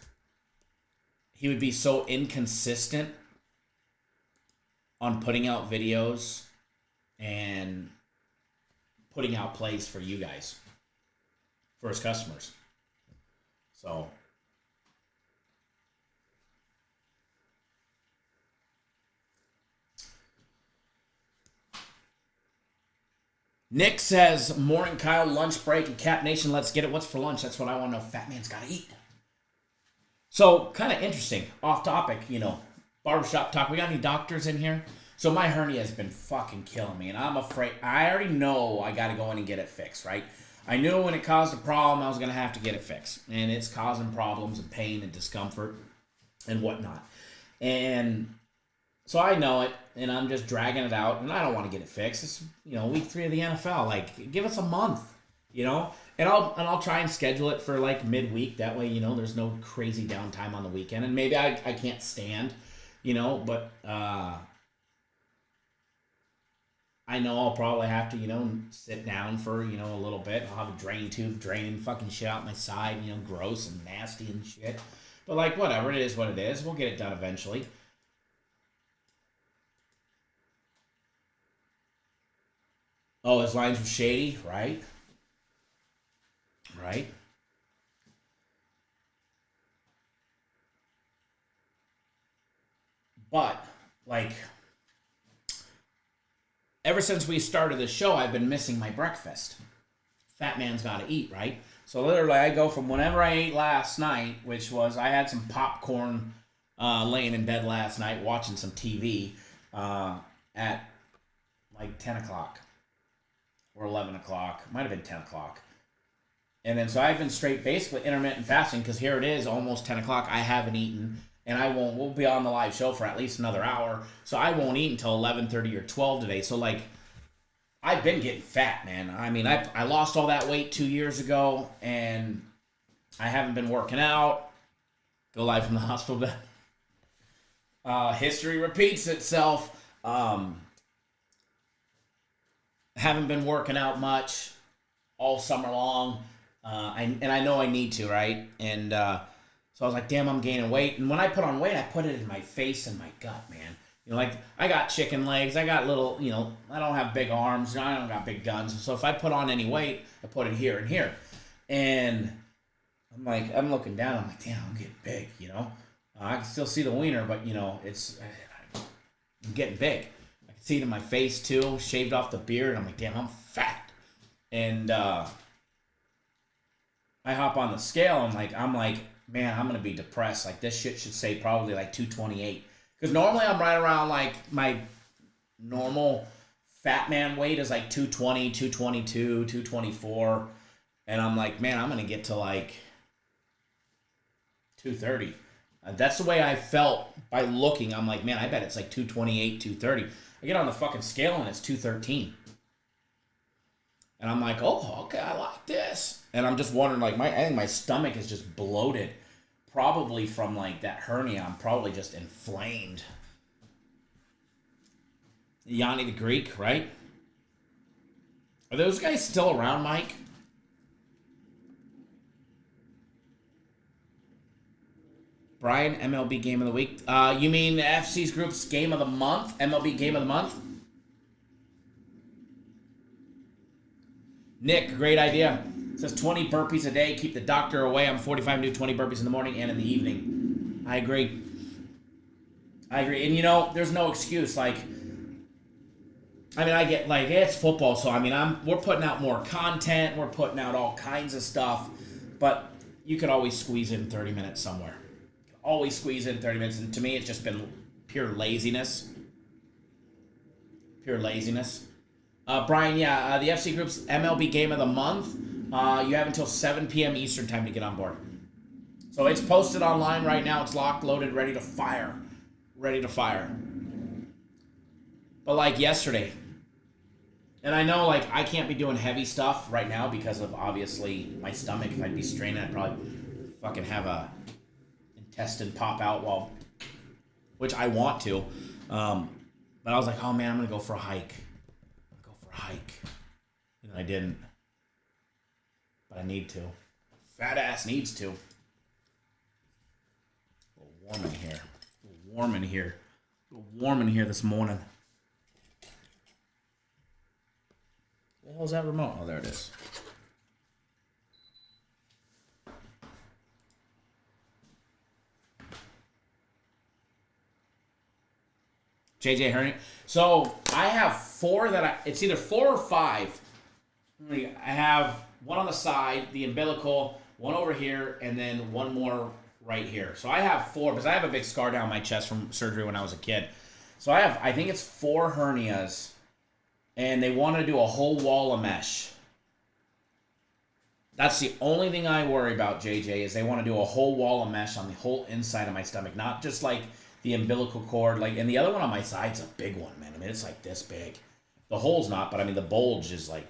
he would be so inconsistent on putting out videos and putting out plays for you guys, for his customers. So Nick says, morning Kyle, lunch break, and Cap Nation, let's get it. What's for lunch? That's what I want to know. Fat man's got to eat. So, kind of interesting, off topic, barbershop talk. We got any doctors in here? So my hernia has been fucking killing me, and I'm afraid, I already know I got to go in and get it fixed, right? I knew when it caused a problem, I was going to have to get it fixed. And it's causing problems and pain and discomfort and whatnot. And so I know it, and I'm just dragging it out, and I don't want to get it fixed. It's, week 3 of the NFL. Give us a month, And I'll try and schedule it for midweek. That way, there's no crazy downtime on the weekend. And maybe I can't stand, but I know I'll probably have to, sit down for, a little bit. I'll have a drain tube draining fucking shit out my side, gross and nasty and shit. But whatever, it is what it is. We'll get it done eventually. Oh, his lines were shady, right? right? But, like, ever since we started the show, I've been missing my breakfast. Fat man's got to eat, right? So literally, I go from whenever I ate last night, which was I had some popcorn laying in bed last night watching some TV at like 10 o'clock or 11 o'clock. Might have been 10 o'clock. And then so I've been straight basically intermittent fasting because here it is, almost 10 o'clock. I haven't eaten. And we'll be on the live show for at least another hour. So I won't eat until 11:30 or 12 today. So, like, I've been getting fat, man. I mean, I lost all that weight 2 years ago, and I haven't been working out. Go live from the hospital bed. History repeats itself. Haven't been working out much all summer long. And I know I need to, right? And so I was like, damn, I'm gaining weight. And when I put on weight, I put it in my face and my gut, man. You know, like, I got chicken legs. I got little, you know, I don't have big arms. I don't got big guns. So if I put on any weight, I put it here and here. And I'm like, I'm looking down. I'm like, damn, I'm getting big, you know. I can still see the wiener, but, you know, I'm getting big. I can see it in my face, too. Shaved off the beard. I'm like, damn, I'm fat. And I hop on the scale. I'm like, man, I'm going to be depressed. Like, this shit should say probably like 228. Because normally I'm right around, like, my normal fat man weight is like 220, 222, 224. And I'm like, man, I'm going to get to like 230. That's the way I felt by looking. I'm like, man, I bet it's like 228, 230. I get on the fucking scale and it's 213. And I'm like, oh, okay, I like this. And I'm just wondering, like, I think my stomach is just bloated. Probably from, like, that hernia. I'm probably just inflamed. Yanni the Greek, right? Are those guys still around, Mike? Brian, MLB Game of the Week. You mean the FC's Group's Game of the Month? MLB Game of the Month? Nick, great idea. Says 20 burpees a day. Keep the doctor away. I'm 45 and do 20 burpees in the morning and in the evening. I agree. And, you know, there's no excuse. Like, I mean, I get, like, it's football, so, I mean, we're putting out more content. We're putting out all kinds of stuff. But you could always squeeze in 30 minutes somewhere. You can always squeeze in 30 minutes. And to me, it's just been pure laziness. Pure laziness. Brian, yeah, the FC Group's MLB Game of the Month. You have until 7 p.m. Eastern time to get on board. So it's posted online right now. It's locked, loaded, ready to fire. Ready to fire. But like yesterday, and I know like I can't be doing heavy stuff right now because of obviously my stomach. If I'd be straining, I'd probably fucking have a intestine pop out which I want to. But I was like, oh man, I'm going to go for a hike. And I didn't. But I need to. Fat ass needs to. A little warm in here. A little warm in here this morning. Where the hell's that remote? Oh, there it is. JJ Hernia. So I have four it's either 4 or 5. I have one on the side, the umbilical, one over here, and then one more right here. So I have 4 because I have a big scar down my chest from surgery when I was a kid. So I think it's 4 hernias, and they want to do a whole wall of mesh. That's the only thing I worry about, JJ, is they want to do a whole wall of mesh on the whole inside of my stomach, not just like the umbilical cord, like, and the other one on my side's a big one, man. I mean, it's like this big. The hole's not, but I mean, the bulge is like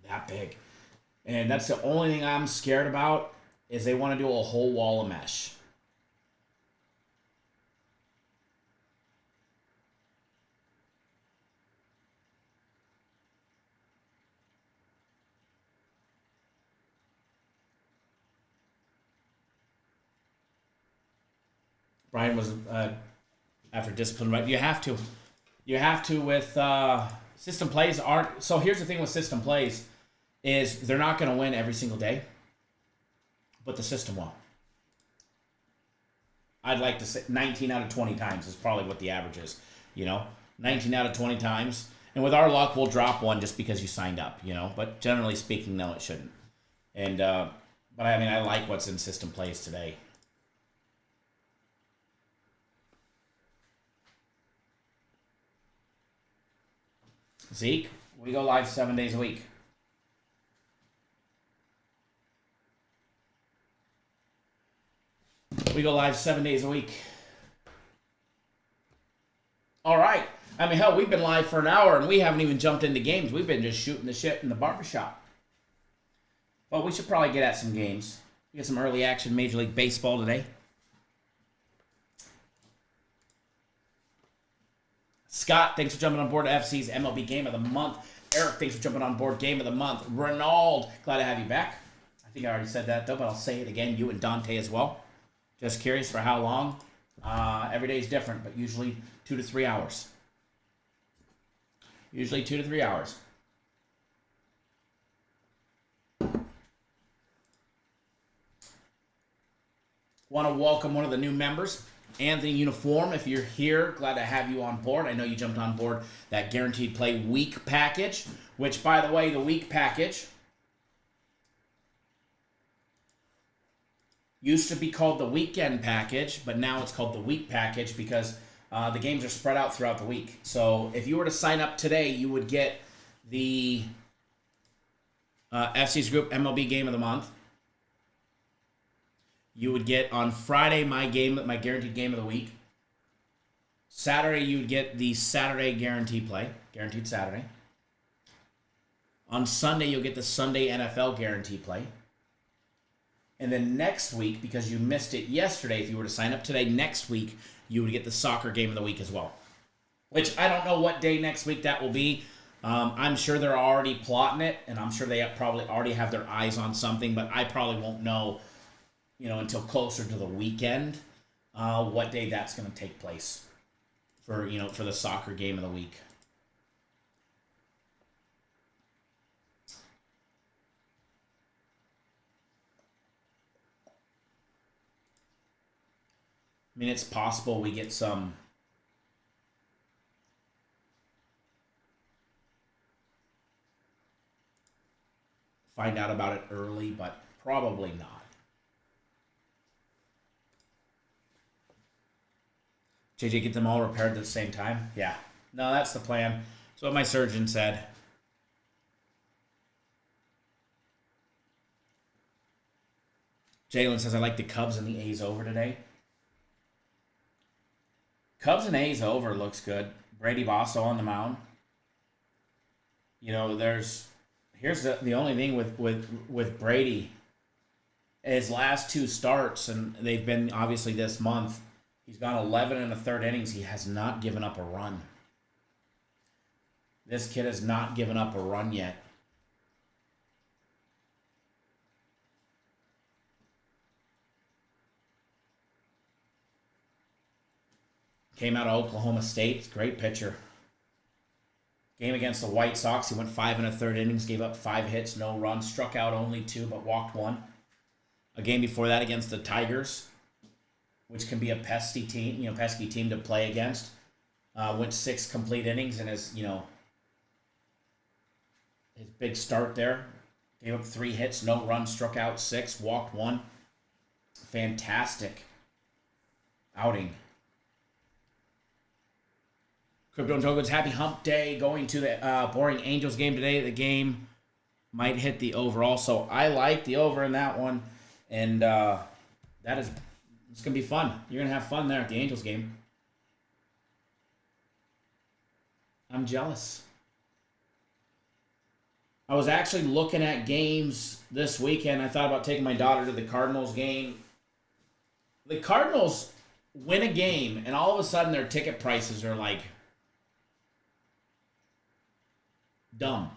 that big. And that's the only thing I'm scared about is they want to do a whole wall of mesh. Brian was after discipline, right? You have to. You have to with system plays aren't. So here's the thing with system plays. is they're not going to win every single day, but the system will. I'd like to say 19 out of 20 times is probably what the average is, 19 out of 20 times. And with our luck, we'll drop one just because you signed up, But generally speaking, no, it shouldn't. And, but I mean, I like what's in system plays today. Zeke, we go live 7 days a week. We go live 7 days a week. All right. I mean, hell, we've been live for an hour and we haven't even jumped into games. We've been just shooting the shit in the barbershop. But we should probably get at some games. We get some early action Major League Baseball today. Scott, thanks for jumping on board FC's MLB Game of the Month. Eric, thanks for jumping on board Game of the Month. Ronald, glad to have you back. I think I already said that, though, but I'll say it again. You and Dante as well. Just curious for how long. Every day is different, but usually 2 to 3 hours. Usually 2 to 3 hours. Want to welcome one of the new members, Anthony Uniform. If you're here, glad to have you on board. I know you jumped on board that Guaranteed Play Week package, which, by the way, the Week package used to be called the Weekend package, but now it's called the Week package because the games are spread out throughout the week. So if you were to sign up today, you would get the FC's Group MLB Game of the Month. You would get on Friday my guaranteed game of the week. Saturday you would get the Saturday guaranteed Saturday. On Sunday you'll get the Sunday NFL guaranteed play. And then next week, because you missed it yesterday, if you were to sign up today, next week you would get the soccer game of the week as well. Which I don't know what day next week that will be. I'm sure they're already plotting it, and I'm sure they probably already have their eyes on something, but I probably won't know until closer to the weekend, what day that's going to take place for the soccer game of the week. I mean, it's possible we get some find out about it early, but probably not. JJ, get them all repaired at the same time? Yeah. No, that's the plan. That's what my surgeon said. Jalen says, I like the Cubs and the A's over today. Cubs and A's over looks good. Brady Basso on the mound. Here's the only thing with Brady. His last 2 starts, and they've been obviously this month, he's gone 11 in the third innings. He has not given up a run. This kid has not given up a run yet. Came out of Oklahoma State. Great pitcher. Game against the White Sox. He went 5 in the third innings, gave up 5 hits, no runs, struck out only 2, but walked 1. A game before that against the Tigers, which can be a pesky team to play against. Went 6 complete innings in his big start there. Gave up 3 hits, no runs, struck out 6, walked 1. Fantastic outing. Crypto and Tokens, happy hump day. Going to the boring Angels game today. The game might hit the over also. I like the over in that one. And it's going to be fun. You're going to have fun there at the Angels game. I'm jealous. I was actually looking at games this weekend. I thought about taking my daughter to the Cardinals game. The Cardinals win a game, and all of a sudden their ticket prices are like dumb.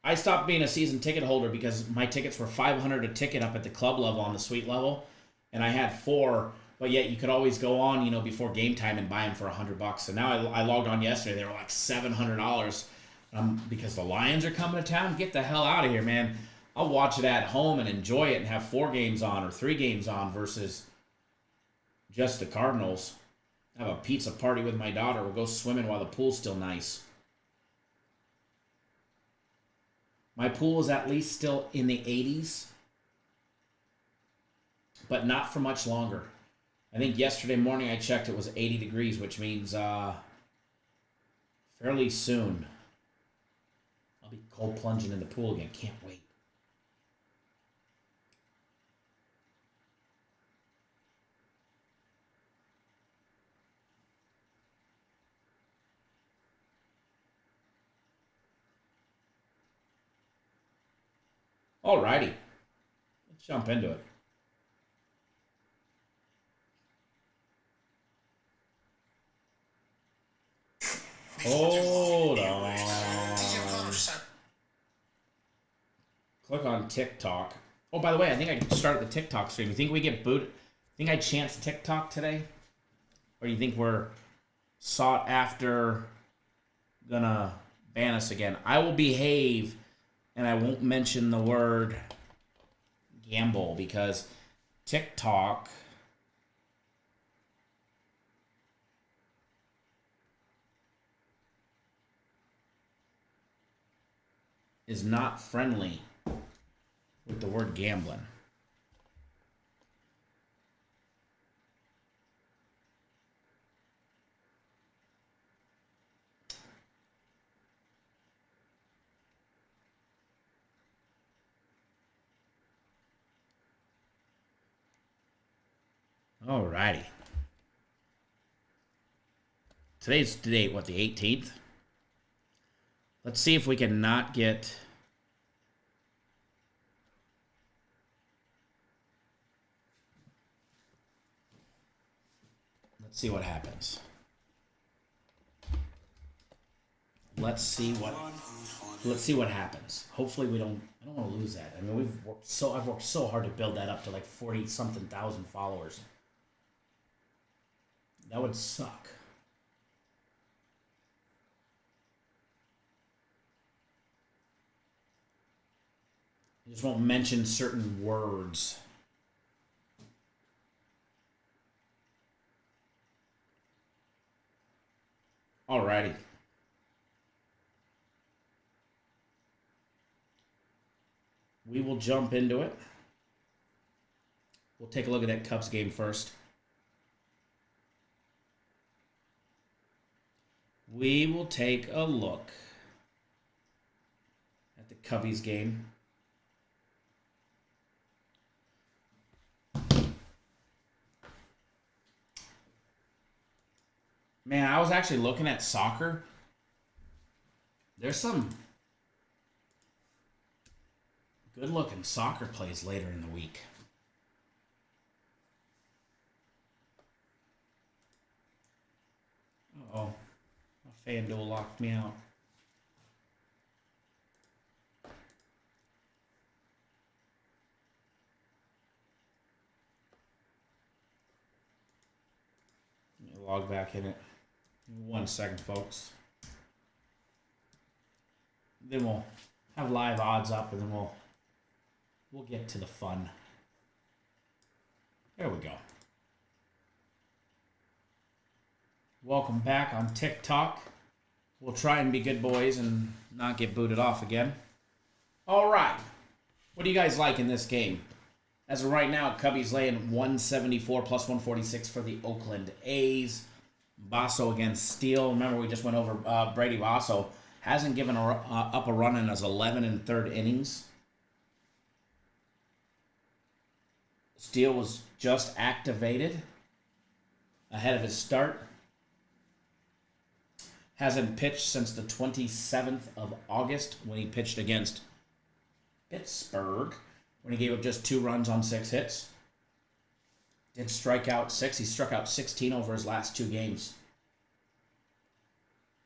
I stopped being a season ticket holder because my tickets were $500 a ticket up at the club level on the suite level, and I had 4. But yet you could always go on, before game time and buy them for $100. And now I logged on yesterday; they were like $700. Because the Lions are coming to town. Get the hell out of here, man. I'll watch it at home and enjoy it and have 4 games on or 3 games on versus just the Cardinals. Have a pizza party with my daughter. We'll go swimming while the pool's still nice. My pool is at least still in the 80s, but not for much longer. I think yesterday morning I checked, it was 80 degrees, which means fairly soon I'll be cold plunging in the pool again. Can't wait. Alrighty. Let's jump into it. Hold on. Click on TikTok. Oh, by the way, I think I started the TikTok stream. You think we get booted? Think I chance TikTok today? Or do you think we're sought after gonna ban us again? I will behave and I won't mention the word gamble because TikTok is not friendly with the word gambling. Alrighty. Today's the date, what, the 18th? Let's see if we can not get... Let's see what happens. Let's see what happens. Hopefully we don't... I don't want to lose that. I mean, I've worked so hard to build that up to like 40-something thousand followers. That would suck. I just won't mention certain words. Alrighty. We will jump into it. We'll take a look at that Cubs game first. We will take a look at the Cubbies game. Man, I was actually looking at soccer. There's some good-looking soccer plays later in the week. Uh-oh. FanDuel locked me out. Let me log back in it. 1 second, folks. Then we'll have live odds up, and then we'll get to the fun. There we go. Welcome back on TikTok. We'll try and be good boys and not get booted off again. All right. What do you guys like in this game? As of right now, Cubbies laying 174 plus 146 for the Oakland A's. Basso against Steele. Remember, we just went over Brady Basso. Hasn't given up a run in his 11 and third innings. Steele was just activated ahead of his start. Hasn't pitched since the 27th of August when he pitched against Pittsburgh, when he gave up just 2 runs on 6 hits. Did strike out 6. He struck out 16 over his last 2 games.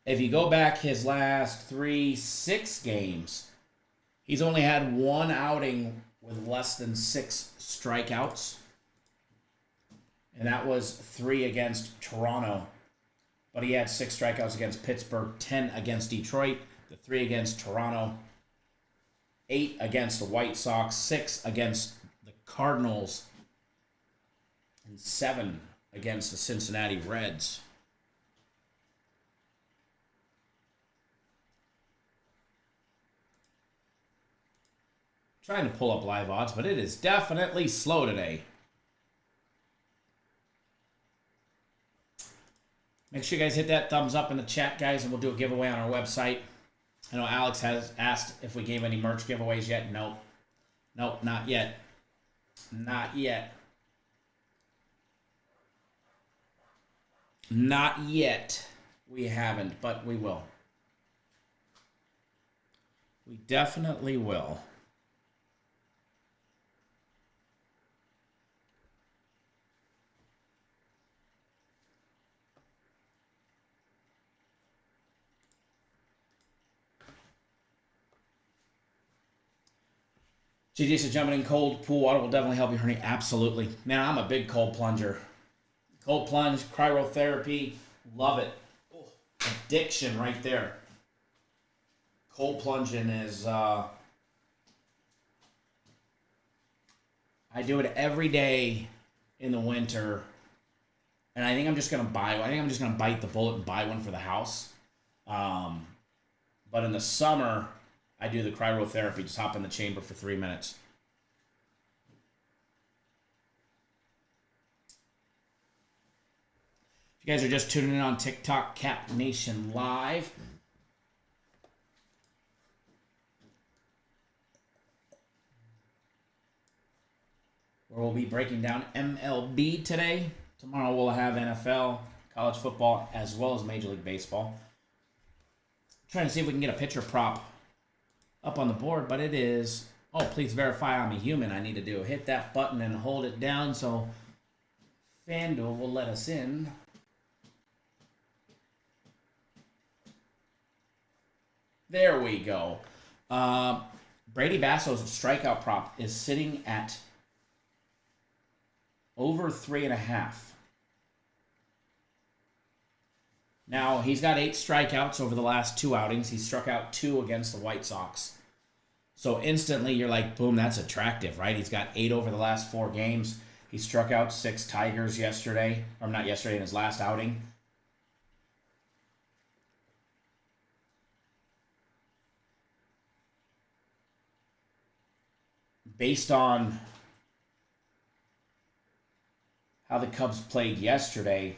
If you go back his last 6 games, he's only had 1 outing with less than 6 strikeouts. And that was 3 against Toronto. But he had 6 strikeouts against Pittsburgh, 10 against Detroit. the 3 against Toronto, 8 against the White Sox, 6 against the Cardinals, and 7 against the Cincinnati Reds. Trying to pull up live odds, but it is definitely slow today. Make sure you guys hit that thumbs up in the chat, guys, and we'll do a giveaway on our website. I know Alex has asked if we gave any merch giveaways yet. Nope. Nope, not yet. Not yet. Not yet. We haven't, but we will. We definitely will. GG says jumping in cold pool water will definitely help you, Ernie. Absolutely. Man, I'm a big cold plunger. Cold plunge, cryotherapy, love it. Oh, addiction right there. Cold plunging is, I do it every day in the winter, and I think I'm just gonna bite the bullet and buy one for the house. But in the summer, I do the cryotherapy, just hop in the chamber for 3 minutes. If you guys are just tuning in on TikTok, Cap Nation Live. Where we'll be breaking down MLB today. Tomorrow we'll have NFL, college football, as well as Major League Baseball. Trying to see if we can get a pitcher prop up on the board, but it is, oh, please verify I'm a human. I need to do hit that button and hold it down so FanDuel will let us in. There we go. Brady Basso's strikeout prop is sitting at over 3.5. Now, he's got 8 strikeouts over the last 2 outings. He struck out 2 against the White Sox. So instantly, you're like, boom, that's attractive, right? He's got 8 over the last 4 games. He struck out 6 Tigers yesterday. Or not yesterday, in his last outing. Based on how the Cubs played yesterday,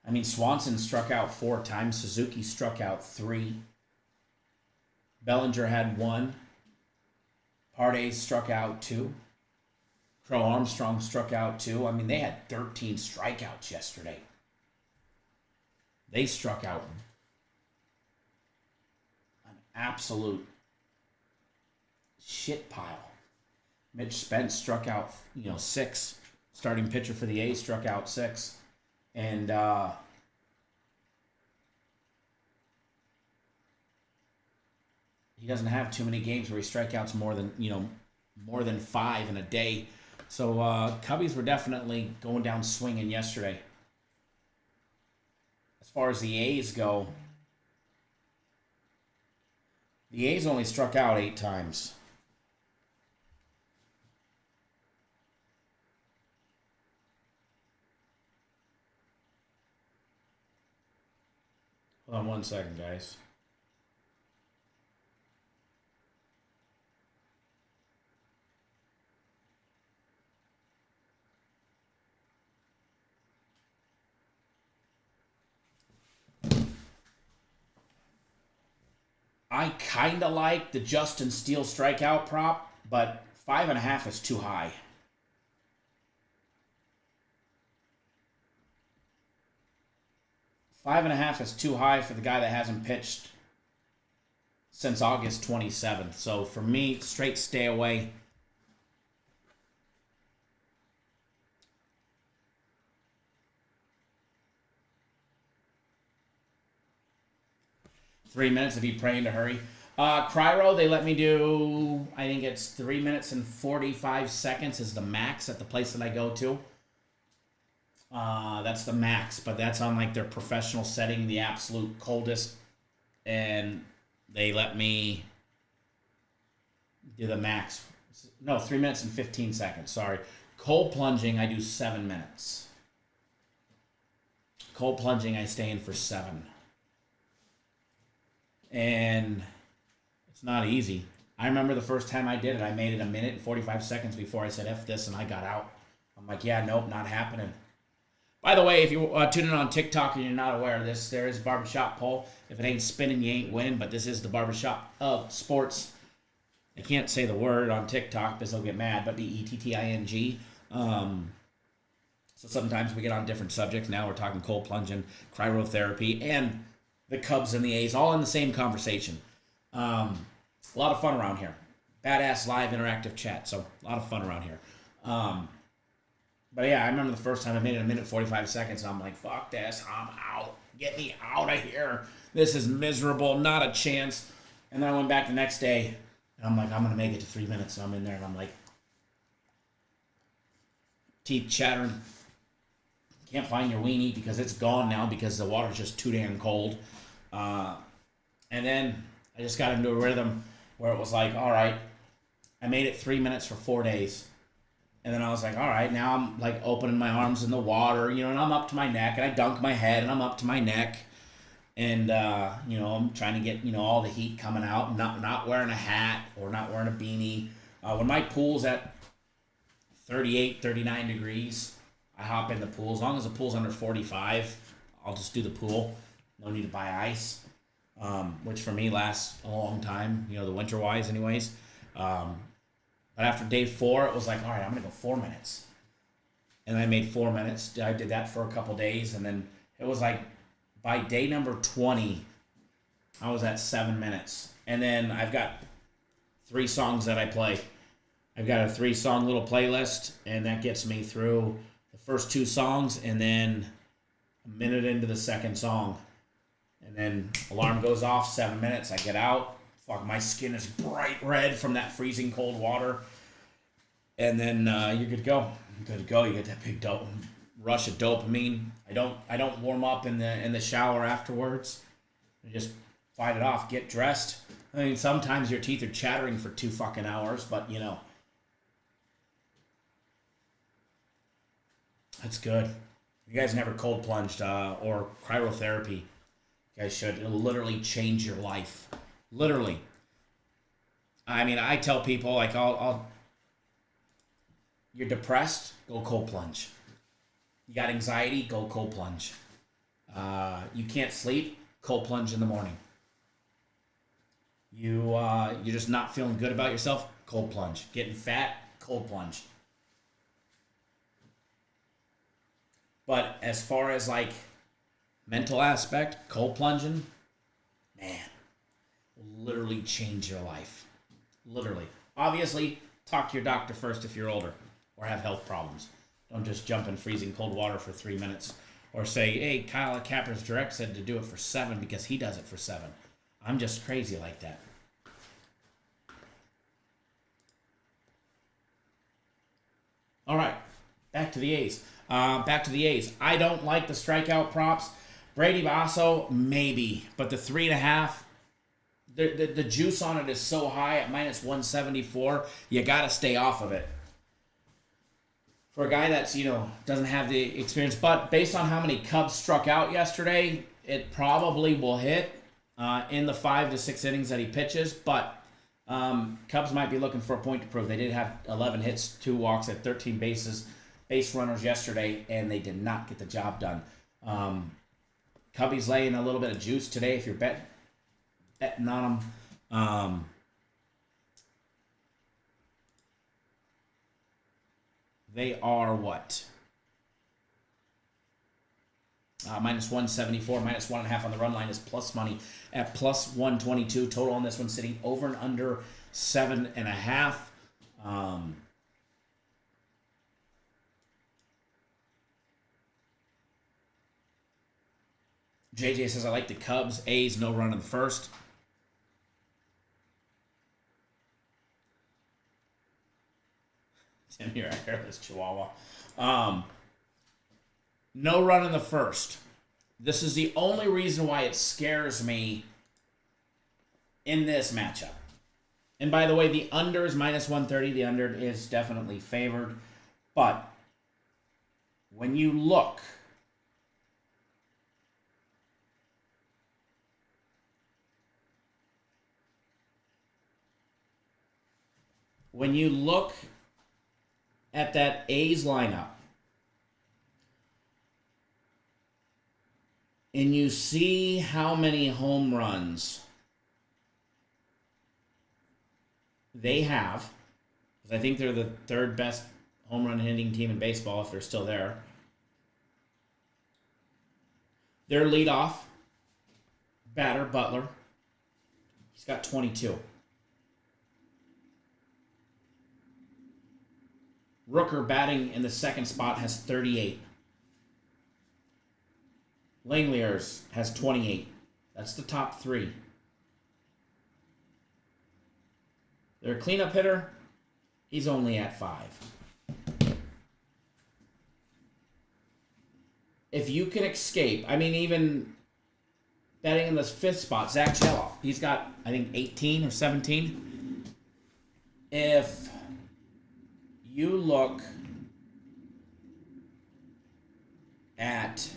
I mean, Swanson struck out 4 times. Suzuki struck out 3. Bellinger had 1. Paredes struck out 2. Crow Armstrong struck out 2. I mean, they had 13 strikeouts yesterday. They struck out an absolute shit pile. Mitch Spence struck out, 6. Starting pitcher for the A's struck out 6. And he doesn't have too many games where he strikeouts more than 5 in a day. So Cubbies were definitely going down swinging yesterday. As far as the A's go, the A's only struck out 8 times. Hold on 1 second, guys. I kind of like the Justin Steele strikeout prop, but 5.5 is too high. Five and a half is too high for the guy that hasn't pitched since August 27th. So for me, straight stay away. Three minutes if you praying to hurry. Cryo, they let me do, I think it's 3 minutes and 45 seconds is the max at the place that I go to. That's the max, but that's on like their professional setting, the absolute coldest, and they let me do the max. No, 3 minutes and 15 seconds. Sorry. Cold plunging, I do 7 minutes. Cold plunging, I stay in for 7. And it's not easy. I remember the first time I did it, I made it 1 minute and 45 seconds before I said F this and I got out. I'm like, yeah, nope, not happening. By the way, if you're tuning in on TikTok and you're not aware of this, there is a barbershop poll. If it ain't spinning, you ain't winning, but this is the barbershop of sports. I can't say the word on TikTok because they'll get mad, but BETTING. So sometimes we get on different subjects. Now we're talking cold plunging, cryotherapy, and the Cubs and the A's, all in the same conversation. A lot of fun around here. Badass live interactive chat, so a lot of fun around here. But yeah, I remember the first time I made it 1 minute 45 seconds, and I'm like, fuck this, I'm out. Get me out of here. This is miserable, not a chance. And then I went back the next day, and I'm like, I'm going to make it to 3 minutes, and I'm in there, and I'm like, teeth chattering. Can't find your weenie because it's gone now because the water's just too damn cold. And then I just got into a rhythm where it was like, all right, I made it 3 minutes for 4 days. And then I was like, all right, now I'm like opening my arms in the water, and I'm up to my neck, and I dunk my head, and I'm up to my neck. And, I'm trying to get, all the heat coming out, not wearing a hat or not wearing a beanie. When my pool's at 38, 39 degrees, I hop in the pool. As long as the pool's under 45, I'll just do the pool. No need to buy ice, which for me lasts a long time, the winter-wise anyways. But after day 4, it was like, all right, I'm going to go 4 minutes. And I made 4 minutes. I did that for a couple days, and then it was like by day number 20, I was at 7 minutes. And then I've got 3 songs that I play. I've got a 3-song little playlist, and that gets me through the first 2 songs, and then a minute into the second song. And then alarm goes off, 7 minutes, I get out. Fuck, my skin is bright red from that freezing cold water. And then you're good to go. You're good to go. You get that big rush of dopamine. I don't warm up in the shower afterwards. I just fight it off. Get dressed. I mean, sometimes your teeth are chattering for 2 fucking hours, but that's good. You guys never cold plunged or cryotherapy. You guys should. It'll literally change your life. Literally. I mean, I tell people, like, you're depressed, go cold plunge. You got anxiety, go cold plunge. You can't sleep, cold plunge in the morning. You're just not feeling good about yourself, cold plunge. Getting fat, cold plunge. But as far as like mental aspect, cold plunging, man, will literally change your life. Literally. Obviously, talk to your doctor first if you're older or have health problems. Don't just jump in freezing cold water for 3 minutes or say, hey, Kyle at Capper's Direct said to do it for 7 because he does it for 7. I'm just crazy like that. All right, back to the A's. I don't like the strikeout props. Brady Basso, maybe, but the 3.5, the juice on it is so high at minus 174. You got to stay off of it. For a guy that's doesn't have the experience, but based on how many Cubs struck out yesterday, it probably will hit in the 5 to 6 innings that he pitches. But Cubs might be looking for a point to prove. They did have 11 hits, 2 walks at 13 base runners yesterday, and they did not get the job done. Cubbies laying a little bit of juice today if you're betting on them. They are what? Minus 174, minus 1.5 on the run line is plus money at plus 122. Total on this one sitting over and under 7.5. JJ says, I like the Cubs. A's, no run in the first. Tim, you're a hairless chihuahua. No run in the first. This is the only reason why it scares me in this matchup. And by the way, the under is -130. The under is definitely favored. But when you look at that A's lineup and you see how many home runs they have, because I think they're the third best home run hitting team in baseball if they're still there. Their leadoff batter, Butler, he's got 22. Rooker batting in the second spot has 38. Langeliers has 28. That's the top three. Their cleanup hitter, he's only at 5. If you can escape, I mean, even batting in the 5th spot, Zach Geloff, he's got, I think, 18 or 17. If you look at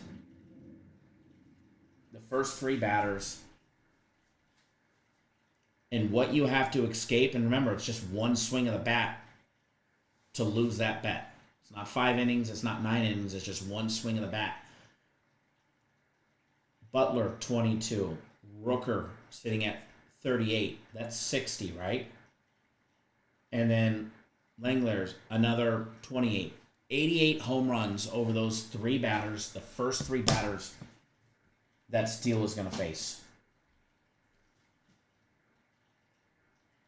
the first 3 batters and what you have to escape, and remember, it's just one swing of the bat to lose that bet. It's not 5 innings, it's not 9 innings, it's just one swing of the bat. Butler, 22. Rooker sitting at 38. That's 60, right? And then Langeliers, another 28. 88 home runs over those 3 batters, the first 3 batters that Steele is going to face.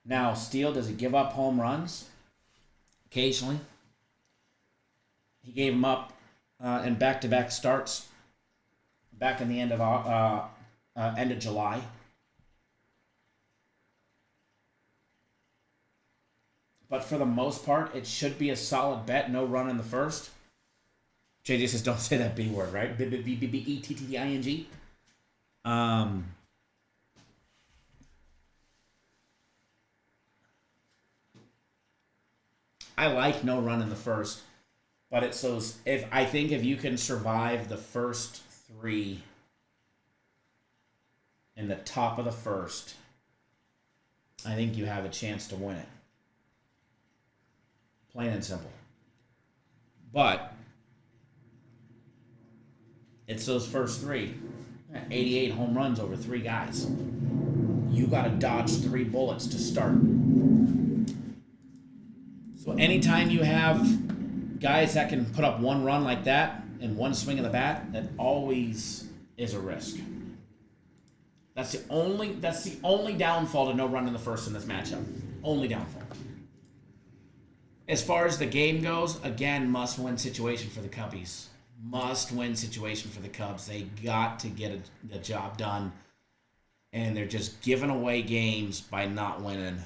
Now, Steele, does he give up home runs? Occasionally. He gave them up in back-to-back starts back in the end of July. But for the most part, it should be a solid bet. No run in the first. JJ says, don't say that B word, right? B-B-B-B-E-T-T-I-N-G. I like no run in the first. But it's those, if you can survive the first 3 in the top of the first, I think you have a chance to win it. Plain and simple. But it's those first 3. 88 home runs over 3 guys. You got to dodge 3 bullets to start. So anytime you have guys that can put up 1 run like that in one swing of the bat, that always is a risk. That's the only downfall to no run in the first in this matchup. Only downfall. As far as the game goes, again, must-win situation for the Cubbies. Must-win situation for the Cubs. They got to get the job done, and they're just giving away games by not winning.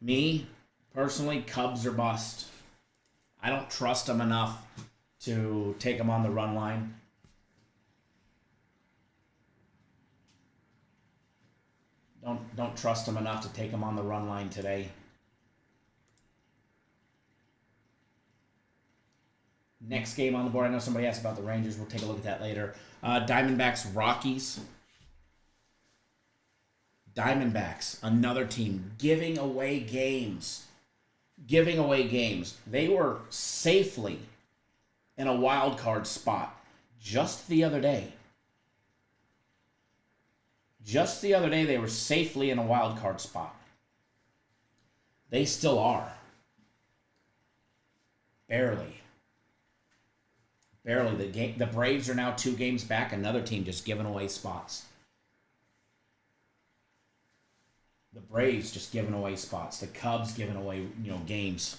Me, personally, Cubs are bust. I don't trust them enough to take them on the run line. Don't trust them enough to take them on the run line today. Next game on the board, I know somebody asked about the Rangers. We'll take a look at that later. Diamondbacks, Rockies. Diamondbacks, another team, giving away games. They were safely in a wild card spot just the other day. Just the other day, they were safely in a wild card spot. They still are. Barely. The Braves are now 2 games back. Another team just giving away spots. The Braves just giving away spots. The Cubs giving away, games.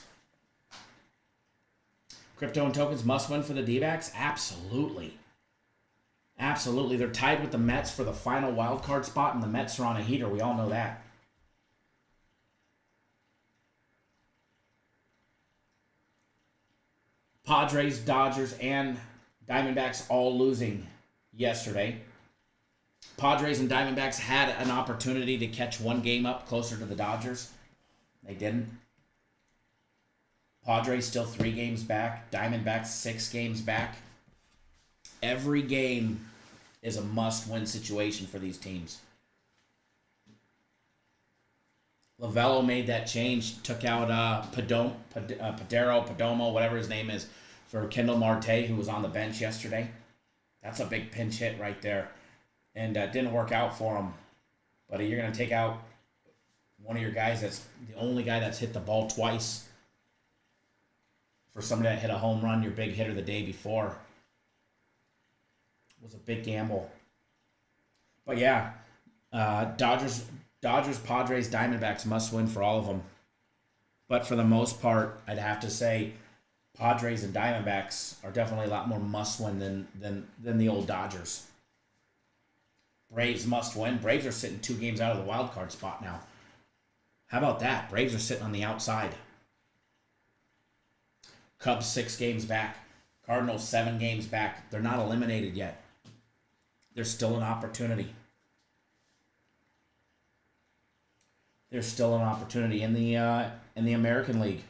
Crypto and tokens must win for the D-backs? Absolutely. Absolutely. They're tied with the Mets for the final wild card spot, and the Mets are on a heater. We all know that. Padres, Dodgers, and Diamondbacks all losing yesterday. Padres and Diamondbacks had an opportunity to catch one game up closer to the Dodgers. They didn't. Padres still 3 games back. Diamondbacks 6 games back. Every game is a must-win situation for these teams. Lovello made that change, took out Perdomo, whatever his name is, for Kendall Marte, who was on the bench yesterday. That's a big pinch hit right there. And didn't work out for him. But you're going to take out one of your guys that's the only guy that's hit the ball twice. For somebody that hit a home run, your big hitter the day before. Was a big gamble. But yeah, Dodgers, Padres, Diamondbacks must win for all of them. But for the most part, I'd have to say Padres and Diamondbacks are definitely a lot more must win than the old Dodgers. Braves must win. Braves are sitting 2 games out of the wild card spot now. How about that? Braves are sitting on the outside. Cubs 6 games back. Cardinals 7 games back. They're not eliminated yet. There's still an opportunity. There's still an opportunity in the American League.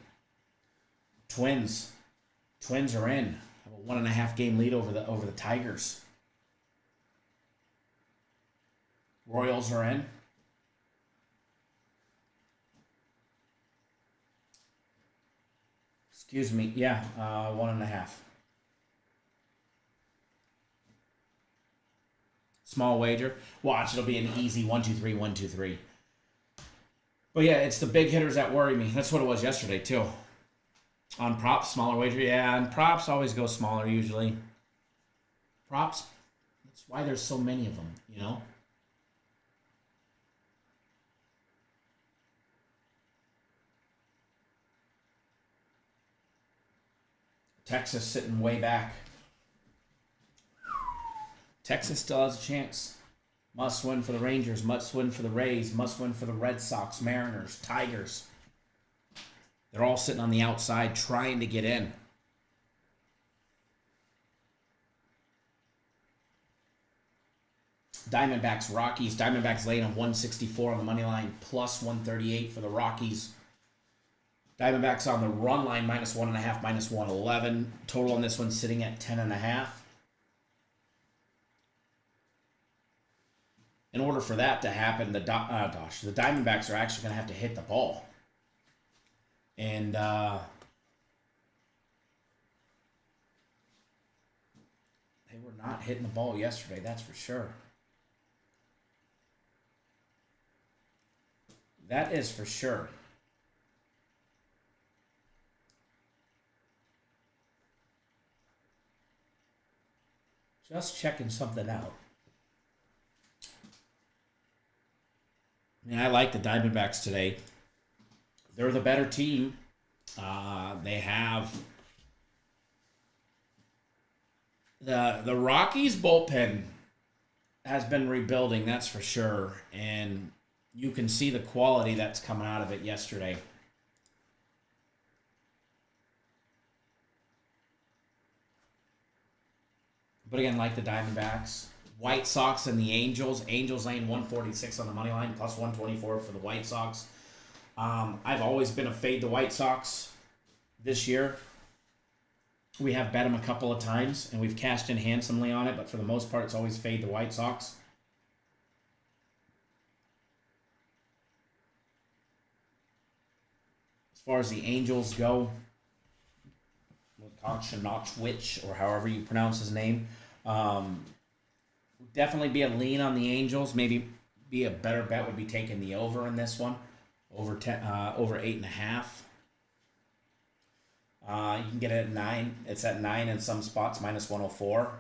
Twins are in. Have a 1.5 game lead over the Tigers. Royals are in. Excuse me. Yeah, 1.5. Small wager. Watch, it'll be an easy 1-2-3, 1-2-3. But yeah, it's the big hitters that worry me. That's what it was yesterday too. On props, smaller wager. Yeah, and props always go smaller usually. Props, that's why there's so many of them, you know? Texas sitting way back. Texas still has a chance. Must win for the Rangers, must win for the Rays, must win for the Red Sox, Mariners, Tigers. They're all sitting on the outside trying to get in. Diamondbacks, Rockies. Diamondbacks laying on 164 on the money line, plus 138 for the Rockies. Diamondbacks on the run line, minus 1.5, minus 111. Total on this one sitting at 10.5. In order for that to happen, the Diamondbacks are actually going to have to hit the ball. And they were not hitting the ball yesterday, that's for sure. That is for sure. Just checking something out. I mean, I like the Diamondbacks today. They're the better team. They have the Rockies bullpen has been rebuilding, that's for sure, and you can see the quality that's coming out of it yesterday. But again, like the Diamondbacks, White Sox and the Angels. Angels laying 146 on the money line, plus 124 for the White Sox. I've always been a fade the White Sox this year. We have bet them a couple of times, and we've cashed in handsomely on it, but for the most part, it's always fade the White Sox. As far as the Angels go, Notchwich, or however you pronounce his name, definitely be a lean on the Angels. Maybe be a better bet would be taking the over in this one, over 8.5. You can get it at 9. It's at 9 in some spots, minus 104.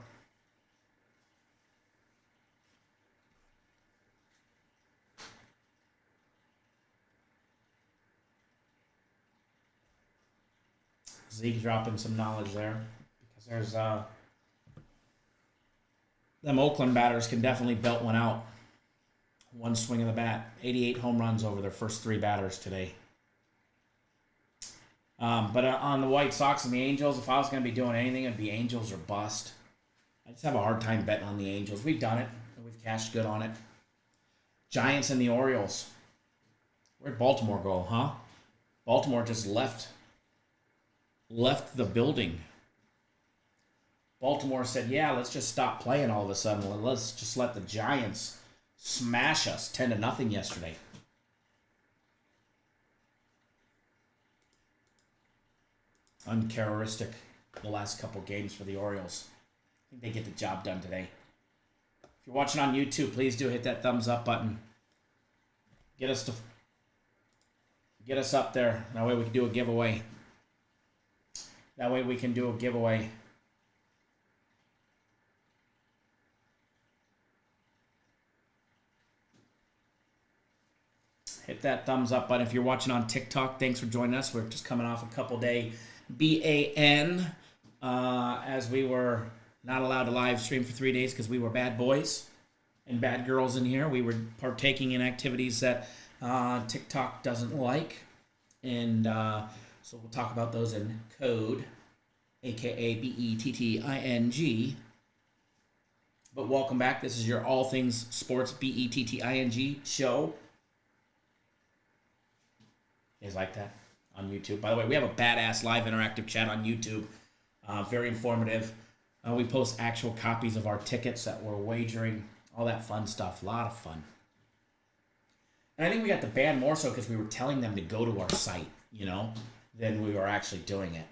Zeke dropping some knowledge there, because there's them Oakland batters can definitely belt one out. One swing of the bat. 88 home runs over their first 3 batters today. But on the White Sox and the Angels, if I was going to be doing anything, it'd be Angels or bust. I just have a hard time betting on the Angels. We've done it, and we've cashed good on it. Giants and the Orioles. Where'd Baltimore go, huh? Baltimore just left the building. Baltimore said, yeah, let's just stop playing all of a sudden. Let's just let the Giants smash us 10-0 yesterday. Uncharacteristic the last couple games for the Orioles. I think they get the job done today. If you're watching on YouTube, please do hit that thumbs up button. Get us up there. That way we can do a giveaway. Hit that thumbs up button. If you're watching on TikTok, thanks for joining us. We're just coming off a couple day BAN as we were not allowed to live stream for 3 days because we were bad boys and bad girls in here. We were partaking in activities that TikTok doesn't like. And so we'll talk about those in code, a.k.a. BETTING. But welcome back. This is your All Things Sports BETTING show. You guys like that on YouTube? By the way, we have a badass live interactive chat on YouTube. Very informative. We post actual copies of our tickets that we're wagering. All that fun stuff. A lot of fun. And I think we got the ban more so because we were telling them to go to our site, than we were actually doing it.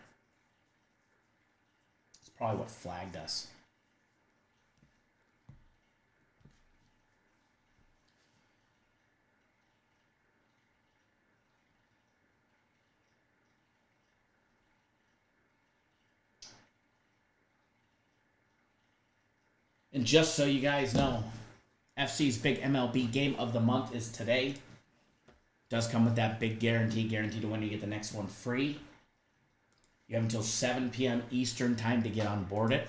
It's probably what flagged us. And just so you guys know, FC's big MLB game of the month is today. Does come with that big guarantee to win. You get the next one free. You have until 7 p.m. Eastern time to get on board it.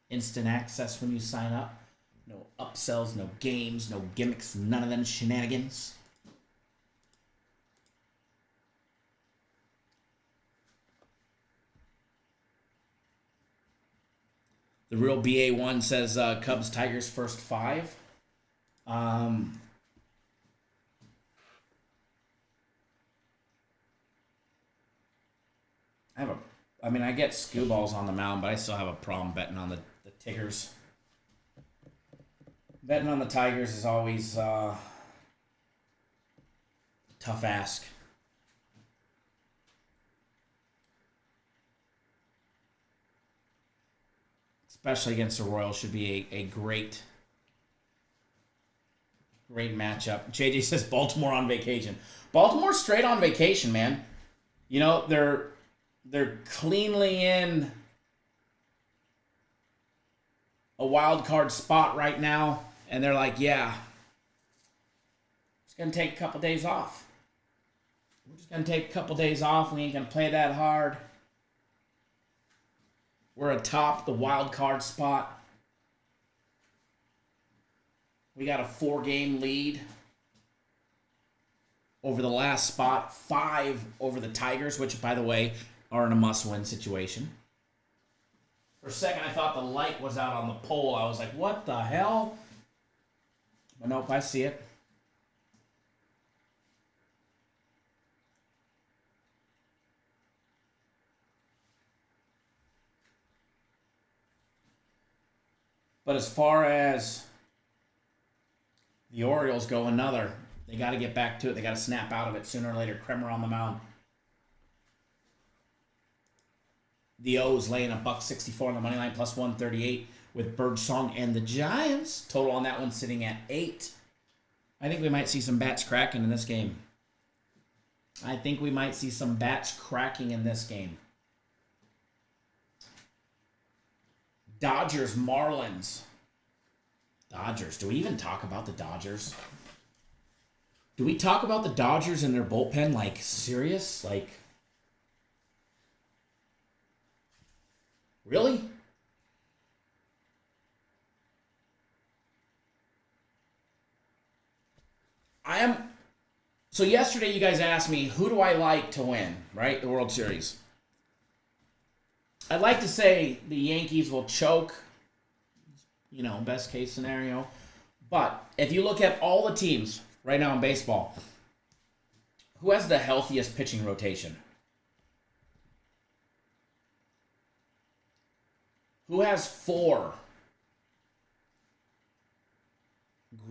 Instant access when you sign up. No upsells, no games, no gimmicks, none of them shenanigans. The real BA1 says Cubs, Tigers, first 5. I get Skewballs on the mound, but I still have a problem betting on the Tigers. Betting on the Tigers is always tough ask. Especially against the Royals, should be a great matchup. JJ says Baltimore on vacation. Baltimore's straight on vacation, man. They're cleanly in a wild card spot right now, and they're like, yeah, it's gonna take a couple days off. We're just gonna take a couple days off. We ain't gonna play that hard. We're atop the wild card spot. We got a 4-game lead over the last spot, 5 over the Tigers, which, by the way, are in a must-win situation. For a second, I thought the light was out on the pole. I was like, what the hell? But nope, I see it. But as far as the Orioles go, they got to get back to it. They got to snap out of it sooner or later. Kremer on the mound. The O's laying $1.64 on the money line, plus 138 with Birdsong and the Giants. Total on that one sitting at 8. I think we might see some bats cracking in this game. Dodgers, Marlins. Dodgers. Do we even talk about the Dodgers? Do we talk about the Dodgers and their bullpen? Like, serious? Like, really? So yesterday you guys asked me, who do I like to win, right? The World Series. I'd like to say the Yankees will choke, best case scenario. But if you look at all the teams right now in baseball, who has the healthiest pitching rotation? Who has 4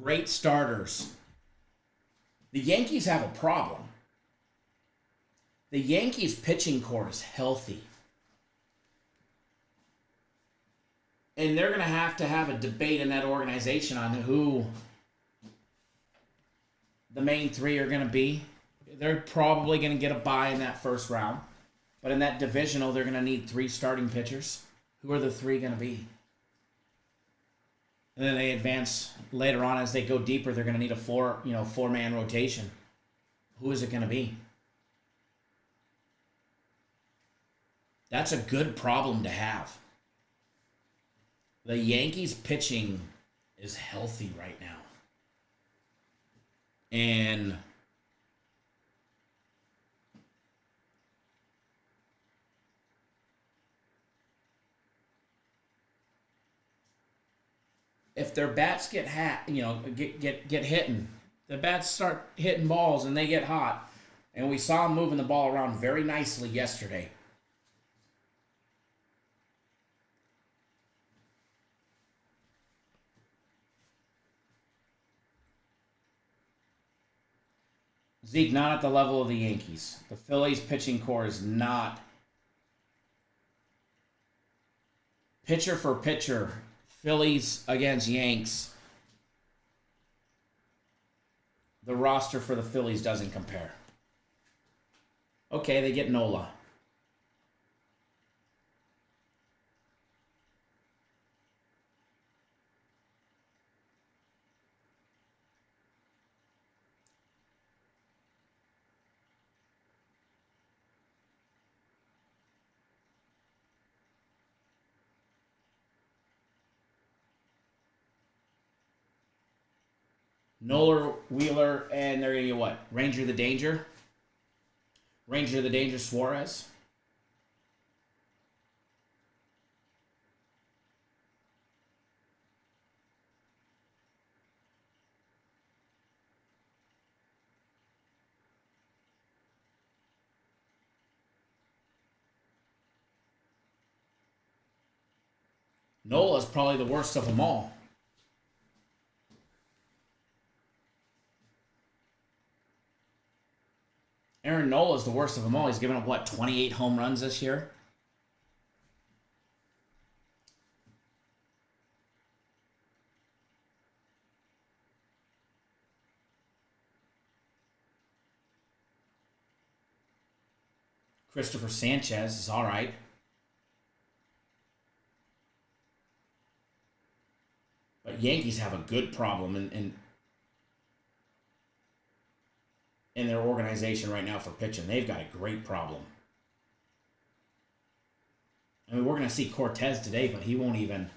great starters? The Yankees have a problem. The Yankees pitching core is healthy. And they're going to have a debate in that organization on who the main 3 are going to be. They're probably going to get a bye in that first round. But in that divisional, they're going to need 3 starting pitchers. Who are the 3 going to be? And then they advance later on as they go deeper. They're going to need a 4-man rotation. Who is it going to be? That's a good problem to have. The Yankees pitching is healthy right now. And if their bats get hitting, the bats start hitting balls and they get hot. And we saw them moving the ball around very nicely yesterday. Zeke, not at the level of the Yankees. The Phillies pitching core is not. Pitcher for pitcher, Phillies against Yanks. The roster for the Phillies doesn't compare. Okay, they get Nola. Nola, Wheeler, and they're going to get what? Ranger the Danger? Ranger the Danger Suarez? Nola's probably the worst of them all. Aaron Nola is the worst of them all. He's given up, 28 home runs this year? Christopher Sanchez is all right. But Yankees have a good problem in their organization right now for pitching. They've got a great problem. I mean, we're going to see Cortez today, but he won't even.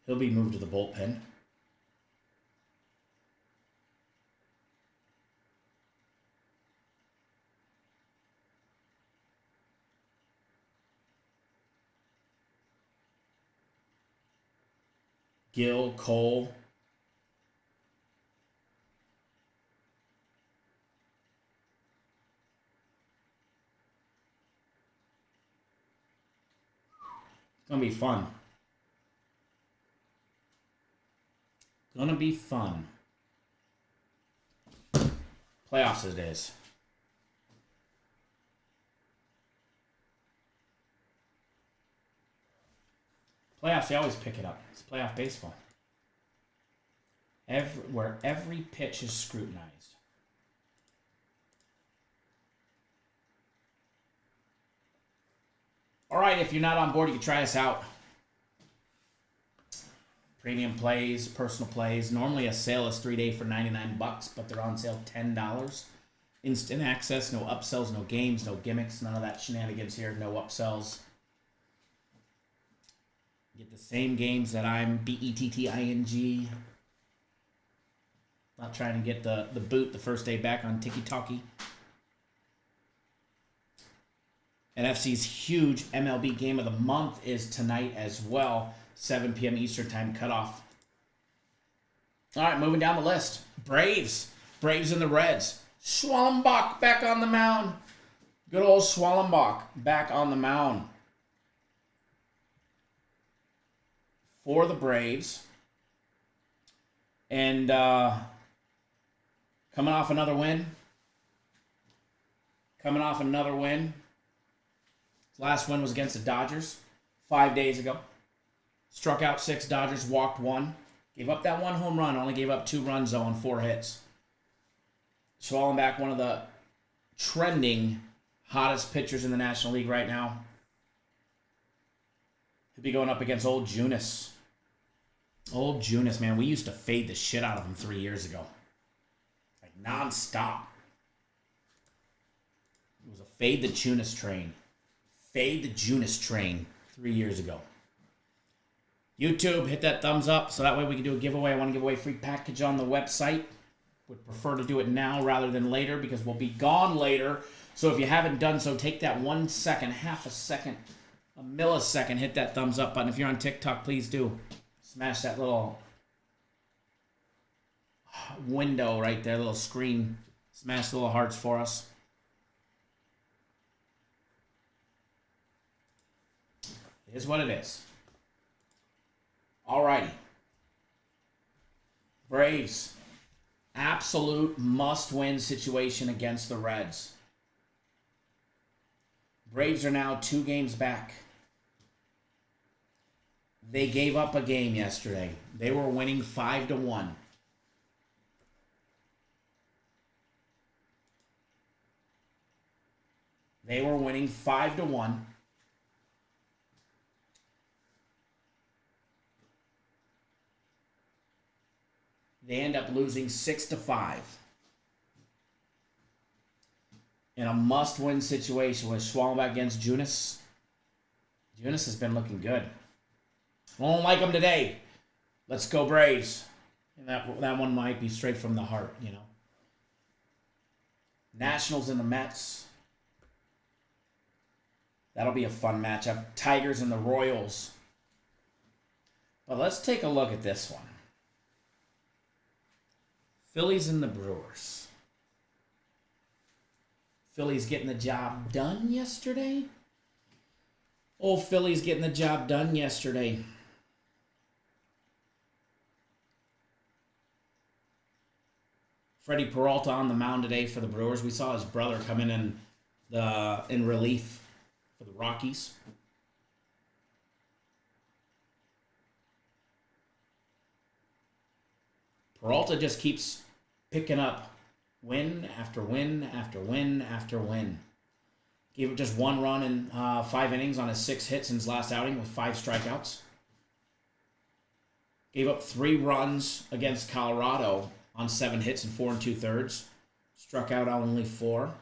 He'll be moved to the bullpen. Gill, Cole. It's going to be fun. Going to be fun. Playoffs it is. Playoffs, they always pick it up. It's playoff baseball. Where every pitch is scrutinized. All right, if you're not on board, you can try us out. Premium plays, personal plays. Normally a sale is 3-day for $99, but they're on sale $10. Instant access, no upsells, no games, no gimmicks, none of that shenanigans here. No upsells. Get the same games that I'm BETTING. Not trying to get the boot the first day back on Tiki Talkie. NFC's huge MLB game of the month is tonight as well. 7 p.m. Eastern time cutoff. All right, moving down the list. Braves. Braves and the Reds. Schwallenbach back on the mound. Good old Schwallenbach back on the mound. For the Braves. And coming off another win. His last win was against the Dodgers 5 days ago. Struck out 6 Dodgers, walked 1. Gave up that 1 home run, only gave up 2 runs though on 4 hits. Schwallenbach, one of the trending hottest pitchers in the National League right now. He'll be going up against old Junis. Old Junis, man. We used to fade the shit out of him 3 years ago. Like nonstop. It was a fade the Junis train. Fade the Junis train 3 years ago. YouTube, hit that thumbs up so that way we can do a giveaway. I want to give away a free package on the website. Would prefer to do it now rather than later because we'll be gone later. So if you haven't done so, take that 1 second, half a second, a millisecond, hit that thumbs up button. If you're on TikTok, please do. Smash that little window right there, little screen. Smash the little hearts for us. It is what it is. Alrighty. Braves. Absolute must-win situation against the Reds. Braves are now 2 games back. They gave up a game yesterday. They were winning 5-1. They were winning 5-1. They end up losing 6-5. In a must-win situation with Schwallenbach against Junis. Junis has been looking good. I don't like him today. Let's go Braves. And that one might be straight from the heart, you know. Nationals and the Mets. That'll be a fun matchup. Tigers and the Royals. But let's take a look at this one. Phillies and the Brewers. Phillies getting the job done yesterday. Old Phillies getting the job done yesterday. Freddie Peralta on the mound today for the Brewers. We saw his brother come in relief for the Rockies. Peralta just keeps picking up win after win after win after win. Gave up just 1 run in 5 innings on his 6 hits in his last outing with 5 strikeouts. Gave up 3 runs against Colorado on 7 hits and 4 2/3. Struck out on only 4.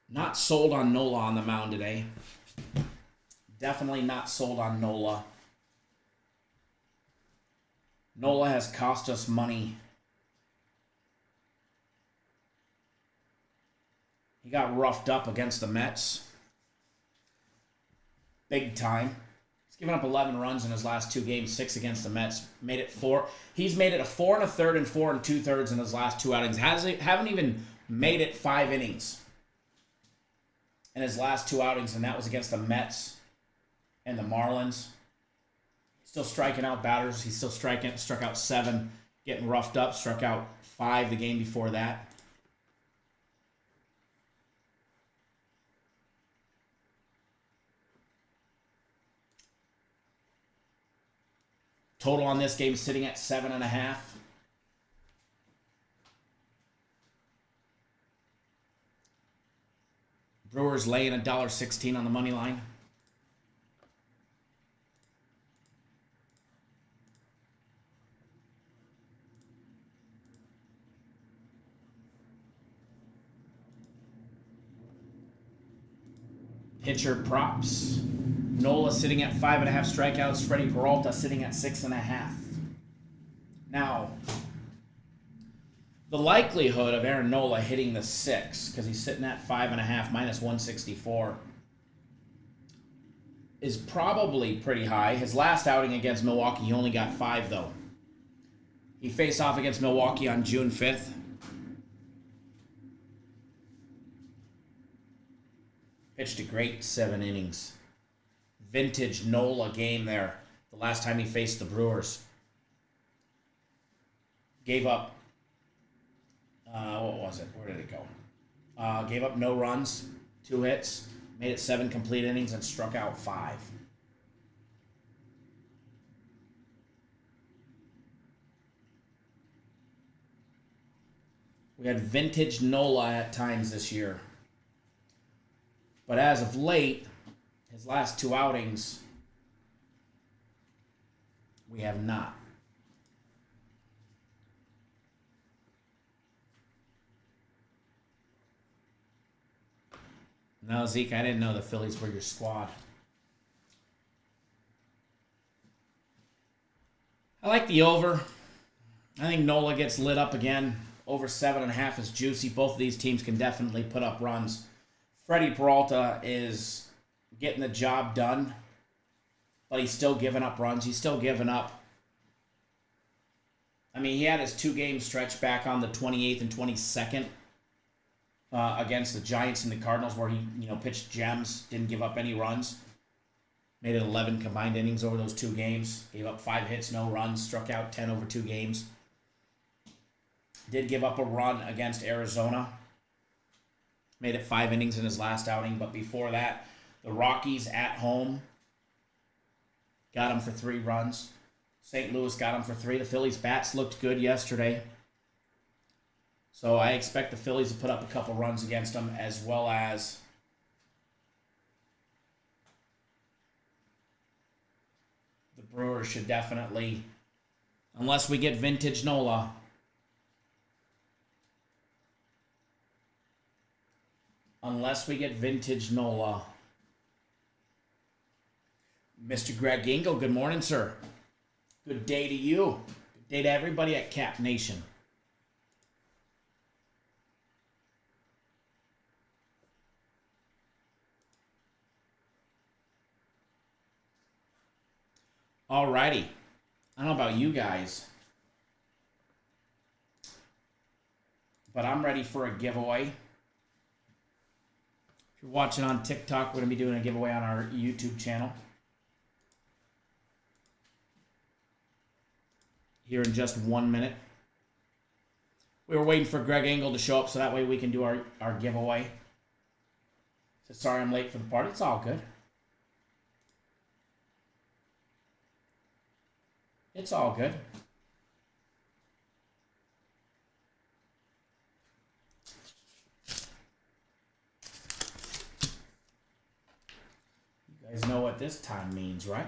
Not sold on Nola on the mound today. Definitely not sold on Nola. Nola has cost us money. He got roughed up against the Mets. Big time. He's given up 11 runs in his last 2 games, 6 against the Mets. Made it 4. He's made it a 4 1/3 and 4 2/3 in his last 2 outings. Haven't even made it 5 innings in his last 2 outings, and that was against the Mets and the Marlins. Still striking out batters. He's still struck out 7, getting roughed up. Struck out 5 the game before that. Total on this game is sitting at 7.5. Brewers laying $1.16 on the money line. Pitcher props. Nola sitting at 5.5 strikeouts. Freddie Peralta sitting at 6.5. Now, the likelihood of Aaron Nola hitting the 6, because he's sitting at 5.5 minus 164, is probably pretty high. His last outing against Milwaukee, he only got 5, though. He faced off against Milwaukee on June 5th. Pitched a great 7 innings. Vintage Nola game there. The last time he faced the Brewers. Gave up, what was it? Where did it go? Gave up no runs, 2 hits, made it 7 complete innings, and struck out 5. We had vintage Nola at times this year. But as of late, his last 2 outings, we have not. No, Zeke, I didn't know the Phillies were your squad. I like the over. I think Nola gets lit up again. Over 7.5 is juicy. Both of these teams can definitely put up runs. Freddie Peralta is getting the job done, but he's still giving up runs. He's still giving up. I mean, he had his 2-game stretch back on the 28th and 22nd against the Giants and the Cardinals, where he, pitched gems, didn't give up any runs. Made it 11 combined innings over those 2 games. Gave up 5 hits, no runs. Struck out 10 over 2 games. Did give up a run against Arizona. Made it 5 innings in his last outing. But before that, the Rockies at home got him for 3 runs. St. Louis got him for 3. The Phillies' bats looked good yesterday. So I expect the Phillies to put up a couple runs against them, as well as the Brewers should definitely, unless we get vintage Nola, Mr. Greg Engel, good morning, sir. Good day to you. Good day to everybody at Cap Nation. Alrighty. I don't know about you guys, but I'm ready for a giveaway. If you're watching on TikTok, we're going to be doing a giveaway on our YouTube channel here in just 1 minute. We were waiting for Greg Engel to show up so that way we can do our giveaway. So sorry I'm late for the party. It's all good. It's all good. You guys know what this time means, right?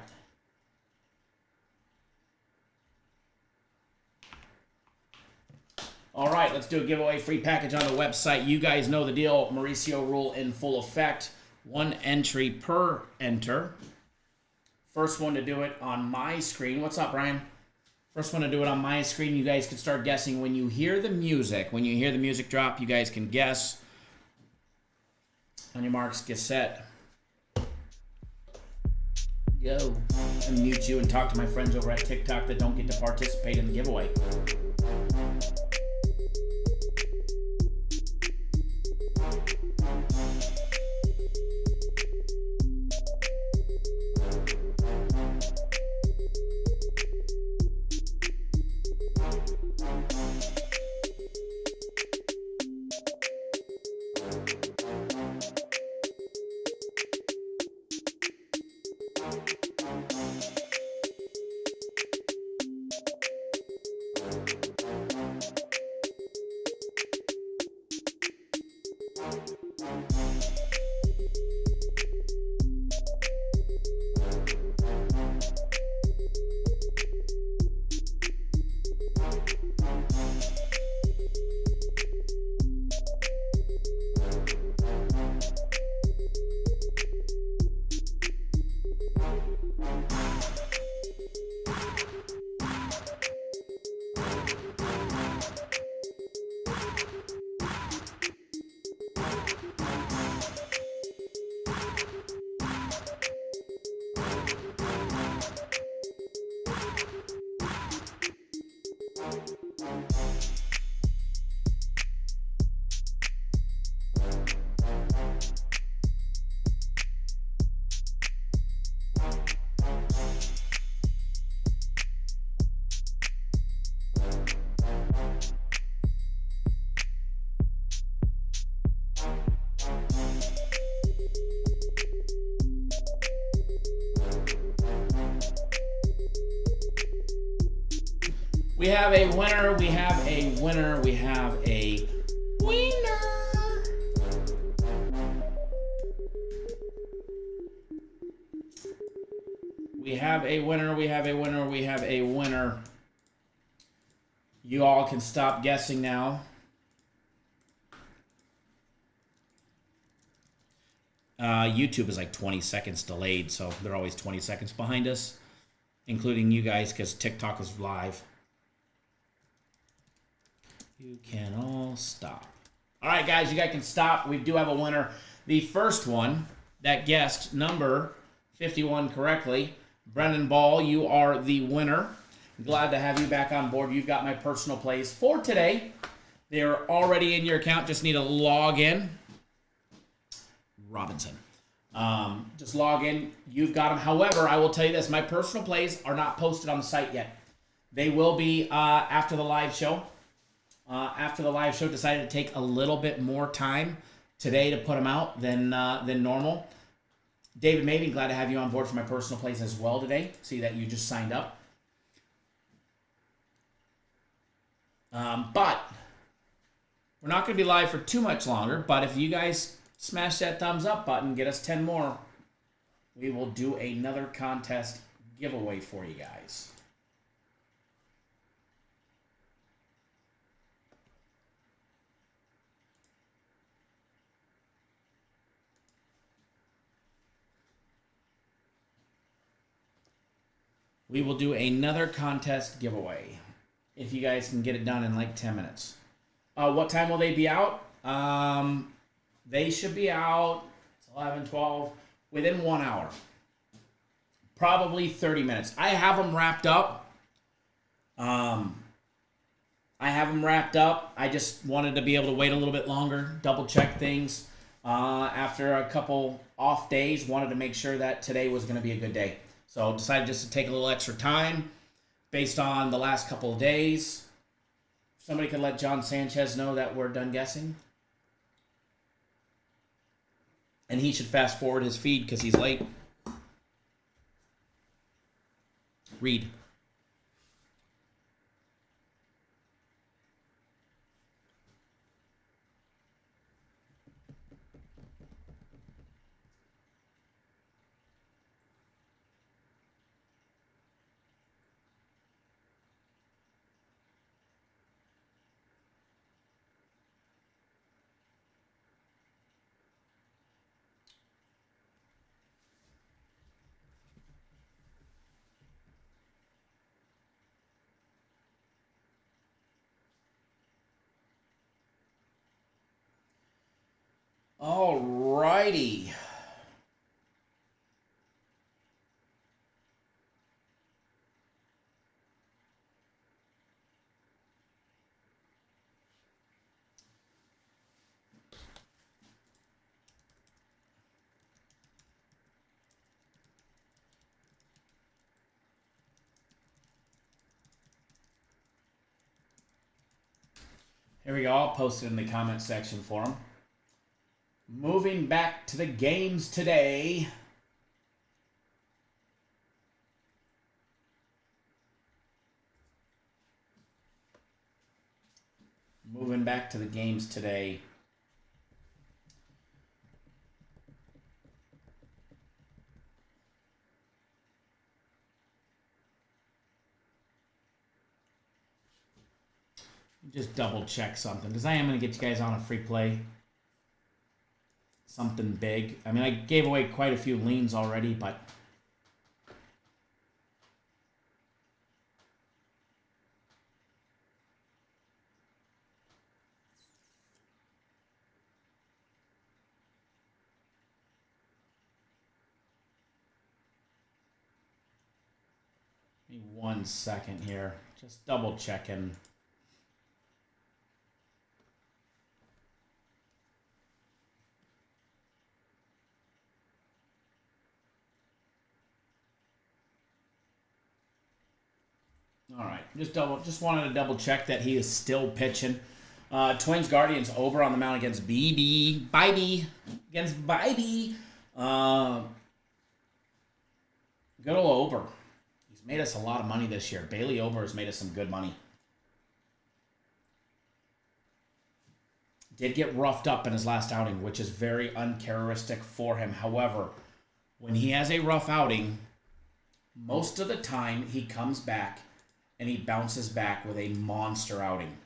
All right, let's do a giveaway. Free package on the website. You guys know the deal. Mauricio rule in full effect. 1 entry per enter. First one to do it on my screen. What's up, Brian? First one to do it on my screen. You guys can start guessing when you hear the music. When you hear the music drop, you guys can guess. On your marks, get set. Go. And mute you and talk to my friends over at TikTok that don't get to participate in the giveaway. We have a winner. We have a winner. We have a winner. We have a winner. We have a winner. We have a winner. You all can stop guessing now. YouTube is like 20 seconds delayed, so they're always 20 seconds behind us, including you guys, because TikTok is live. You can all stop. All right, guys, you guys can stop. We do have a winner. The first one that guessed number 51 correctly, Brendan Ball, you are the winner. Glad to have you back on board. You've got my personal plays for today. They're already in your account. Just need to log in. Robinson. Just log in. You've got them. However, I will tell you this. My personal plays are not posted on the site yet. They will be after the live show. After the live show, decided to take a little bit more time today to put them out than normal. David Maving, glad to have you on board for my personal plays as well today. See that you just signed up. But we're not going to be live for too much longer. But if you guys smash that thumbs up button, get us 10 more, we will do another contest giveaway for you guys. We will do another contest giveaway if you guys can get it done in like 10 minutes. What time will they be out? They should be out, it's 11, 12, within 1 hour. Probably 30 minutes. I have them wrapped up. I just wanted to be able to wait a little bit longer, double check things. After a couple off days, wanted to make sure that today was going to be a good day. So decided just to take a little extra time based on the last couple of days. Somebody could let John Sanchez know that we're done guessing. And he should fast forward his feed because he's late. Read. All righty. Here we go. I'll post it in the comment section for them. Moving back to the games today. Moving back to the games today. Just double check something because I am going to get you guys on a free play. Something big. I mean, I gave away quite a few leans already, but give me 1 second here. Just double checking. All right, just wanted to double check that he is still pitching. Twins Guardians over on the mound against Bibee. Good old Ober. He's made us a lot of money this year. Bailey Ober has made us some good money. Did get roughed up in his last outing, which is very uncharacteristic for him. However, when he has a rough outing, most of the time he comes back and he bounces back with a monster outing.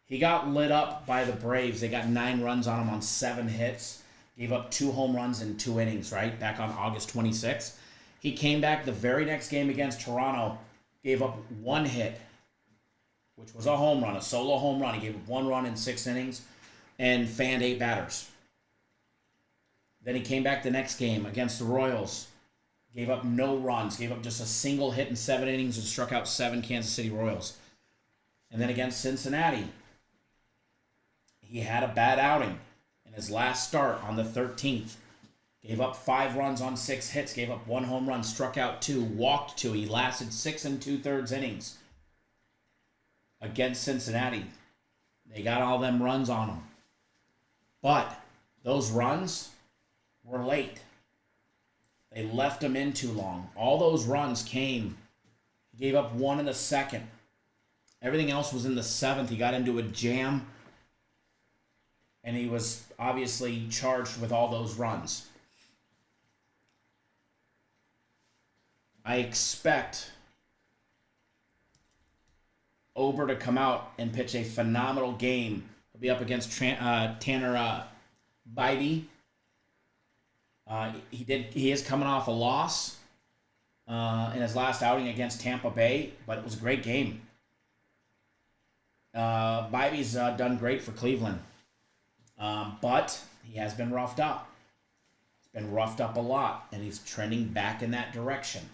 He got lit up by the Braves. They got 9 runs on him on 7 hits. Gave up 2 home runs in 2 innings, right? Back on August 26th. He came back the very next game against Toronto, gave up 1 hit, which was a home run, a solo home run. He gave up 1 run in 6 innings and fanned 8 batters. Then he came back the next game against the Royals, gave up no runs, gave up just a single hit in 7 innings and struck out 7 Kansas City Royals. And then against Cincinnati, he had a bad outing. In his last start on the 13th, gave up 5 runs on 6 hits, gave up 1 home run, struck out 2, walked 2. He lasted 6 2/3 innings against Cincinnati. They got all them runs on him. But those runs were late. They left him in too long. All those runs came. He gave up 1 in the 2nd. Everything else was in the 7th. He got into a jam. And he was obviously charged with all those runs. I expect Ober to come out and pitch a phenomenal game. He'll be up against Tanner Bibee. He is coming off a loss in his last outing against Tampa Bay, but it was a great game. Bibee's done great for Cleveland. But he has been roughed up. He's been roughed up a lot, and he's trending back in that direction.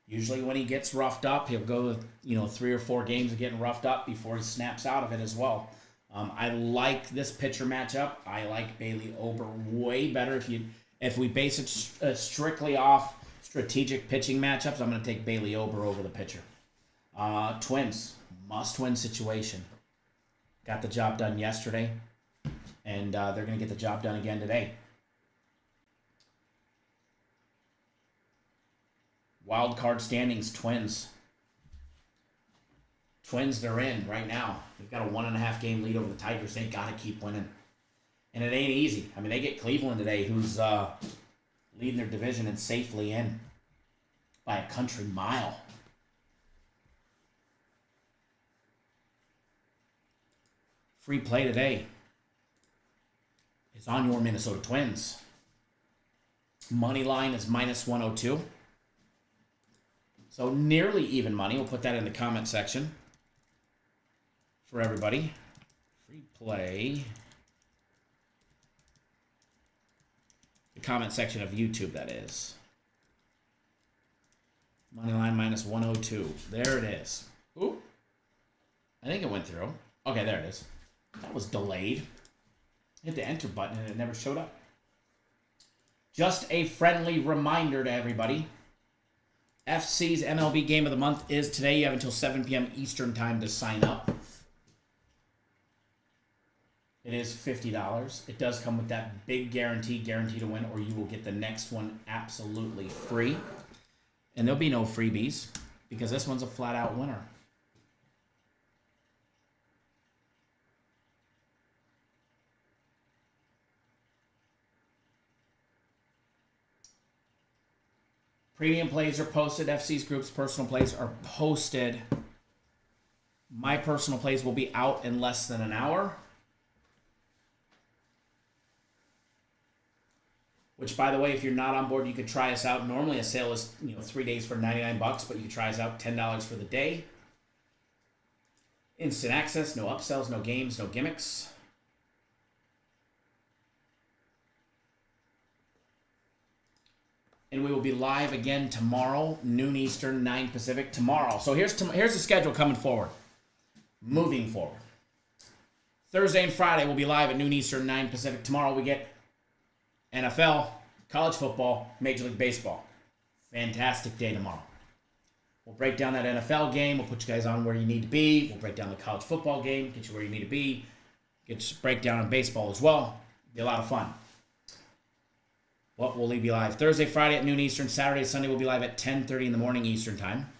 Usually when he gets roughed up, he'll go 3 or 4 games of getting roughed up before he snaps out of it as well. I like this pitcher matchup. I like Bailey Ober way better. If we base it strictly off strategic pitching matchups, I'm going to take Bailey Ober over the pitcher. Twins, must-win situation. Got the job done yesterday. And they're going to get the job done again today. Wild card standings, Twins. Twins, they're in right now. They've got a 1.5 game lead over the Tigers. They got to keep winning. And it ain't easy. I mean, they get Cleveland today, who's leading their division and safely in by a country mile. Free play today. It's on your Minnesota Twins. Money line is -102. So nearly even money. We'll put that in the comment section for everybody. Free play. The comment section of YouTube, that is. Money line -102. There it is. Ooh. I think it went through. Okay, there it is. That was delayed. Hit the enter button and it never showed up. Just a friendly reminder to everybody. FC's MLB Game of the Month is today. You have until 7 p.m. Eastern Time to sign up. It is $50. It does come with that big guarantee to win, or you will get the next one absolutely free. And there'll be no freebies because this one's a flat-out winner. Premium plays are posted. FC's group's personal plays are posted. My personal plays will be out in less than an hour. Which, by the way, if you're not on board, you could try us out. Normally a sale is 3 days for $99, but you can try us out $10 for the day. Instant access, no upsells, no games, no gimmicks. And we will be live again tomorrow, noon Eastern, 9 Pacific, tomorrow. So here's the schedule coming forward. Moving forward. Thursday and Friday we'll be live at noon Eastern, 9 Pacific. Tomorrow we get NFL, college football, Major League Baseball. Fantastic day tomorrow. We'll break down that NFL game. We'll put you guys on where you need to be. We'll break down the college football game, get you where you need to be. Get you breakdown on baseball as well. Be a lot of fun. What will we be live? Thursday, Friday at noon Eastern. Saturday, Sunday we'll be live at 10:30 in the morning Eastern Time.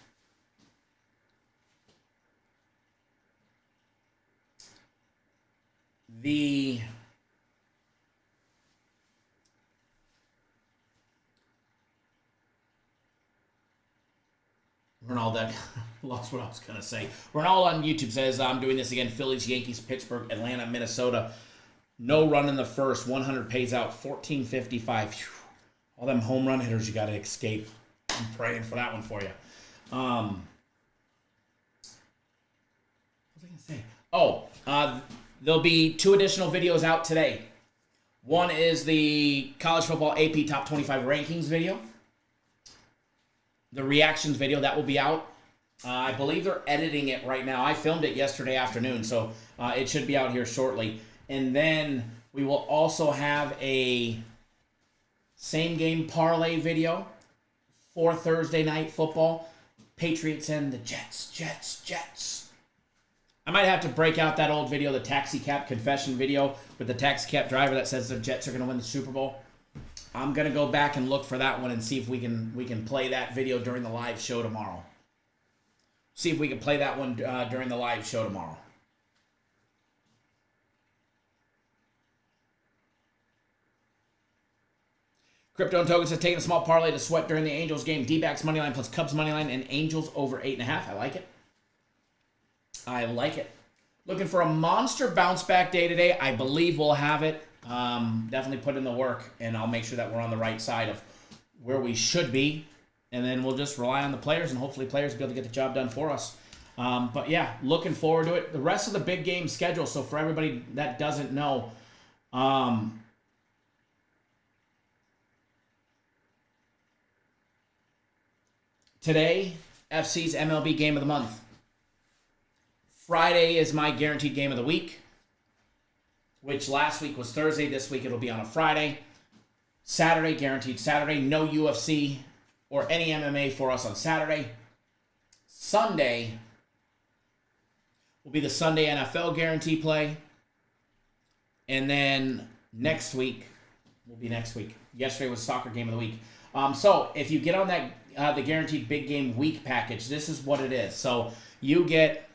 the Ronaldo, lost what I was going to say. Ronaldo on YouTube says, I'm doing this again. Phillies, Yankees, Pittsburgh, Atlanta, Minnesota. No run in the first. 100 pays out. 1455. All them home run hitters you got to escape. I'm praying for that one for you. What was I going to say? There'll be 2 additional videos out today. One is the College Football AP Top 25 Rankings video. The reactions video, that will be out. I believe they're editing it right now. I filmed it yesterday afternoon, so it should be out here shortly. And then we will also have a same game parlay video for Thursday night football. Patriots and the Jets. I might have to break out that old video, the taxi cab confession video with the taxi cab driver that says the Jets are going to win the Super Bowl. I'm going to go back and look for that one and see if we can play that video during the live show tomorrow. See if we can play that one during the live show tomorrow. Crypto and Token says, taking a small parlay to sweat during the Angels game. D-backs money line plus Cubs money line and Angels over 8.5. I like it. Looking for a monster bounce back day today. I believe we'll have it. Definitely put in the work, and I'll make sure that we're on the right side of where we should be, and then we'll just rely on the players, and hopefully players will be able to get the job done for us. But yeah, looking forward to it. The rest of the big game schedule, so for everybody that doesn't know, today, FC's MLB Game of the Month. Friday is my guaranteed game of the week, which last week was Thursday. This week it'll be on a Friday. Saturday, guaranteed Saturday. No UFC or any MMA for us on Saturday. Sunday will be the Sunday NFL guarantee play. And then next week will be next week. Yesterday was soccer game of the week. So if you get on that the guaranteed big game week package, this is what it is. So you get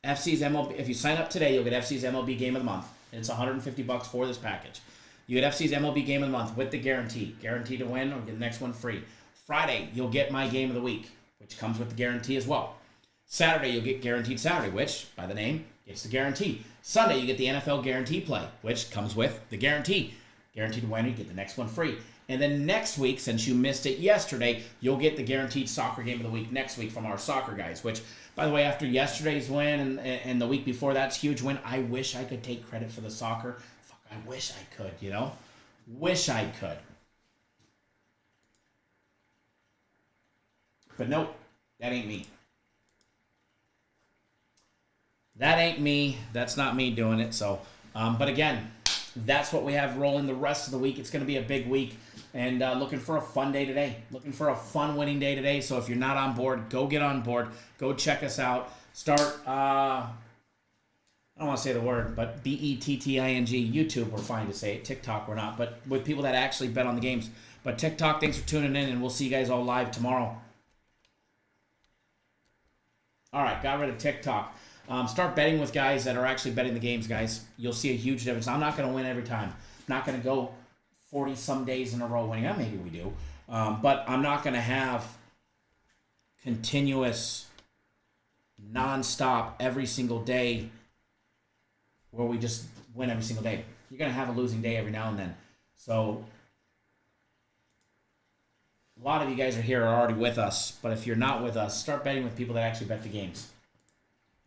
FC's MLB. If you sign up today, you'll get FC's MLB Game of the Month. And it's $150 for this package. You get FC's MLB Game of the Month with the guarantee. Guarantee to win or get the next one free. Friday, you'll get my Game of the Week, which comes with the guarantee as well. Saturday, you'll get Guaranteed Saturday, which, by the name, gets the guarantee. Sunday, you get the NFL Guarantee Play, which comes with the guarantee. Guaranteed to win, you get the next one free. And then next week, since you missed it yesterday, you'll get the Guaranteed Soccer Game of the Week next week from our soccer guys, which, by the way, after yesterday's win and the week before that's huge win, I wish I could take credit for the soccer. Fuck, I wish I could, you know? Wish I could. But nope, that ain't me. That ain't me. That's not me doing it. So, but again, that's what we have rolling the rest of the week. It's going to be a big week. And looking for a fun day today. Looking for a fun winning day today. So if you're not on board, go get on board. Go check us out. Start, I don't want to say the word, but BETTING. YouTube, we're fine to say it. TikTok, we're not. But with people that actually bet on the games. But TikTok, thanks for tuning in. And we'll see you guys all live tomorrow. All right, got rid of TikTok. Start betting with guys that are actually betting the games, guys. You'll see a huge difference. I'm not going to win every time. I'm not going to go 40-some days in a row winning. Maybe we do. But I'm not going to have continuous, non-stop, every single day where we just win every single day. You're going to have a losing day every now and then. So a lot of you guys are here are already with us. But if you're not with us, start betting with people that actually bet the games.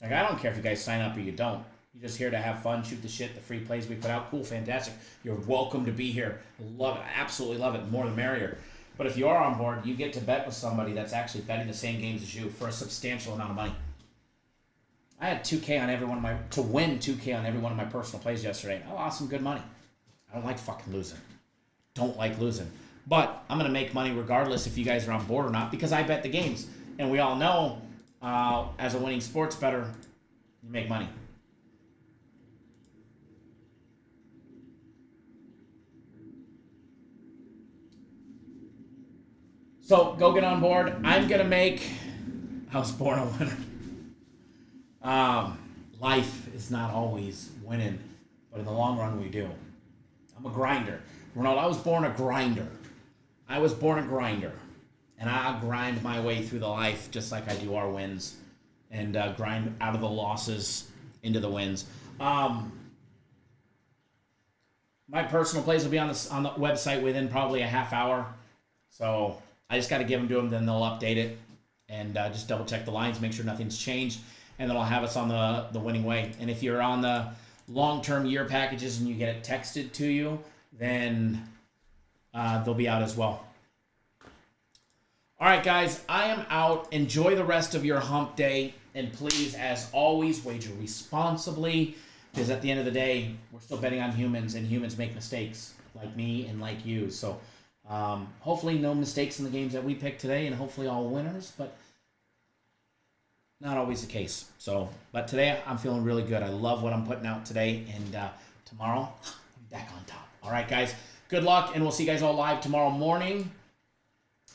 Like, I don't care if you guys sign up or you don't. You're just here to have fun, shoot the shit, the free plays we put out. Cool, fantastic. You're welcome to be here. Love it. Absolutely love it. More the merrier. But if you are on board, you get to bet with somebody that's actually betting the same games as you for a substantial amount of money. I had $2K on every one of my, to win $2K on every one of my personal plays yesterday. I lost some good money. I don't like fucking losing. Don't like losing. But I'm going to make money regardless if you guys are on board or not because I bet the games. And we all know, as a winning sports bettor, you make money. So go get on board. I'm gonna make. I was born a winner. Life is not always winning, but in the long run, we do. I'm a grinder. Ronald, I was born a grinder. And I grind my way through the life just like I do our wins, and grind out of the losses into the wins. My personal plays will be on the website within probably a half hour. So I just got to give them to them, then they'll update it, and just double check the lines, make sure nothing's changed, and then I'll have us on the winning way. And if you're on the long-term year packages and you get it texted to you, then they'll be out as well. All right, guys, I am out. Enjoy the rest of your hump day, and please, as always, wager responsibly, because at the end of the day, we're still betting on humans, and humans make mistakes, like me and like you. So hopefully no mistakes in the games that we picked today, and hopefully all winners, but not always the case. So, but today I'm feeling really good. I love what I'm putting out today, and tomorrow I'm back on top. All right, guys, good luck, and we'll see you guys all live tomorrow morning,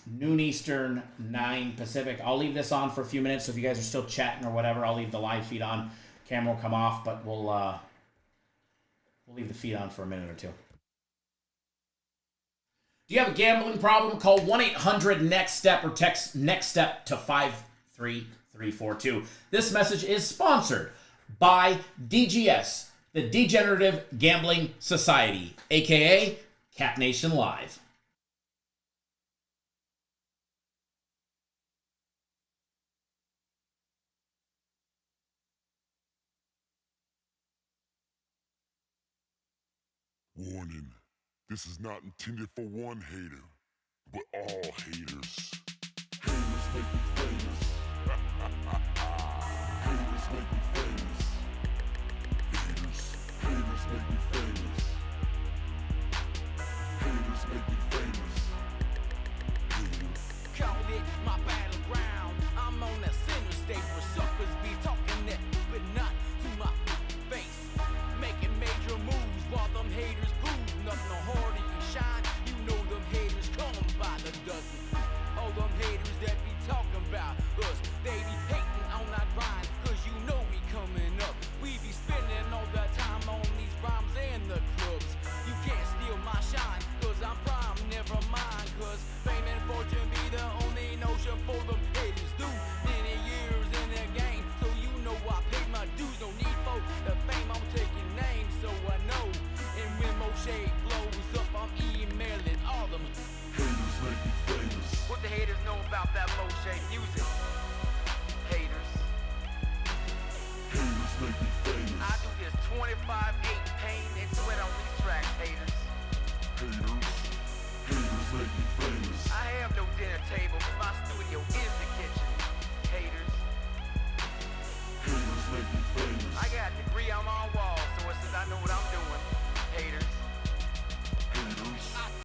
noon Eastern, 9 Pacific. I'll leave this on for a few minutes, so if you guys are still chatting or whatever, I'll leave the live feed on. Camera will come off, but we'll leave the feed on for a minute or two. Do you have a gambling problem? Call 1-800-NEXT-STEP or text NEXT STEP to 53342. This message is sponsored by DGS, the Degenerative Gambling Society, aka Cap Nation Live. Warning, this is not intended for one hater, but all haters. Haters make me famous. Haters make me famous. Haters make me famous. Haters make me famous. Haters. Call it my battleground. I'm on that center stage where suckers be talking that, but not to my face. Making major moves while them haters prove nothing no harder you shine. You know them haters come by the dozen. All them haters that be talking about us, they be hating on our grind, cause you know we coming up. We be spending all the time on these rhymes and the clubs. You can't steal my shine, cause I'm prime, never mind, cause fame and fortune be the only notion for them haters do. Many years in the game, so you know I pay my dues. No need for the fame, I'm taking names, so I know. And when Moshe blows up, I'm emailing all them. Haters make me famous. What the haters know about that Moshe music? Haters. Haters make me famous. I do this 25/8 pain and sweat on these tracks, haters. Haters. Haters make me famous. I have no dinner table, my studio is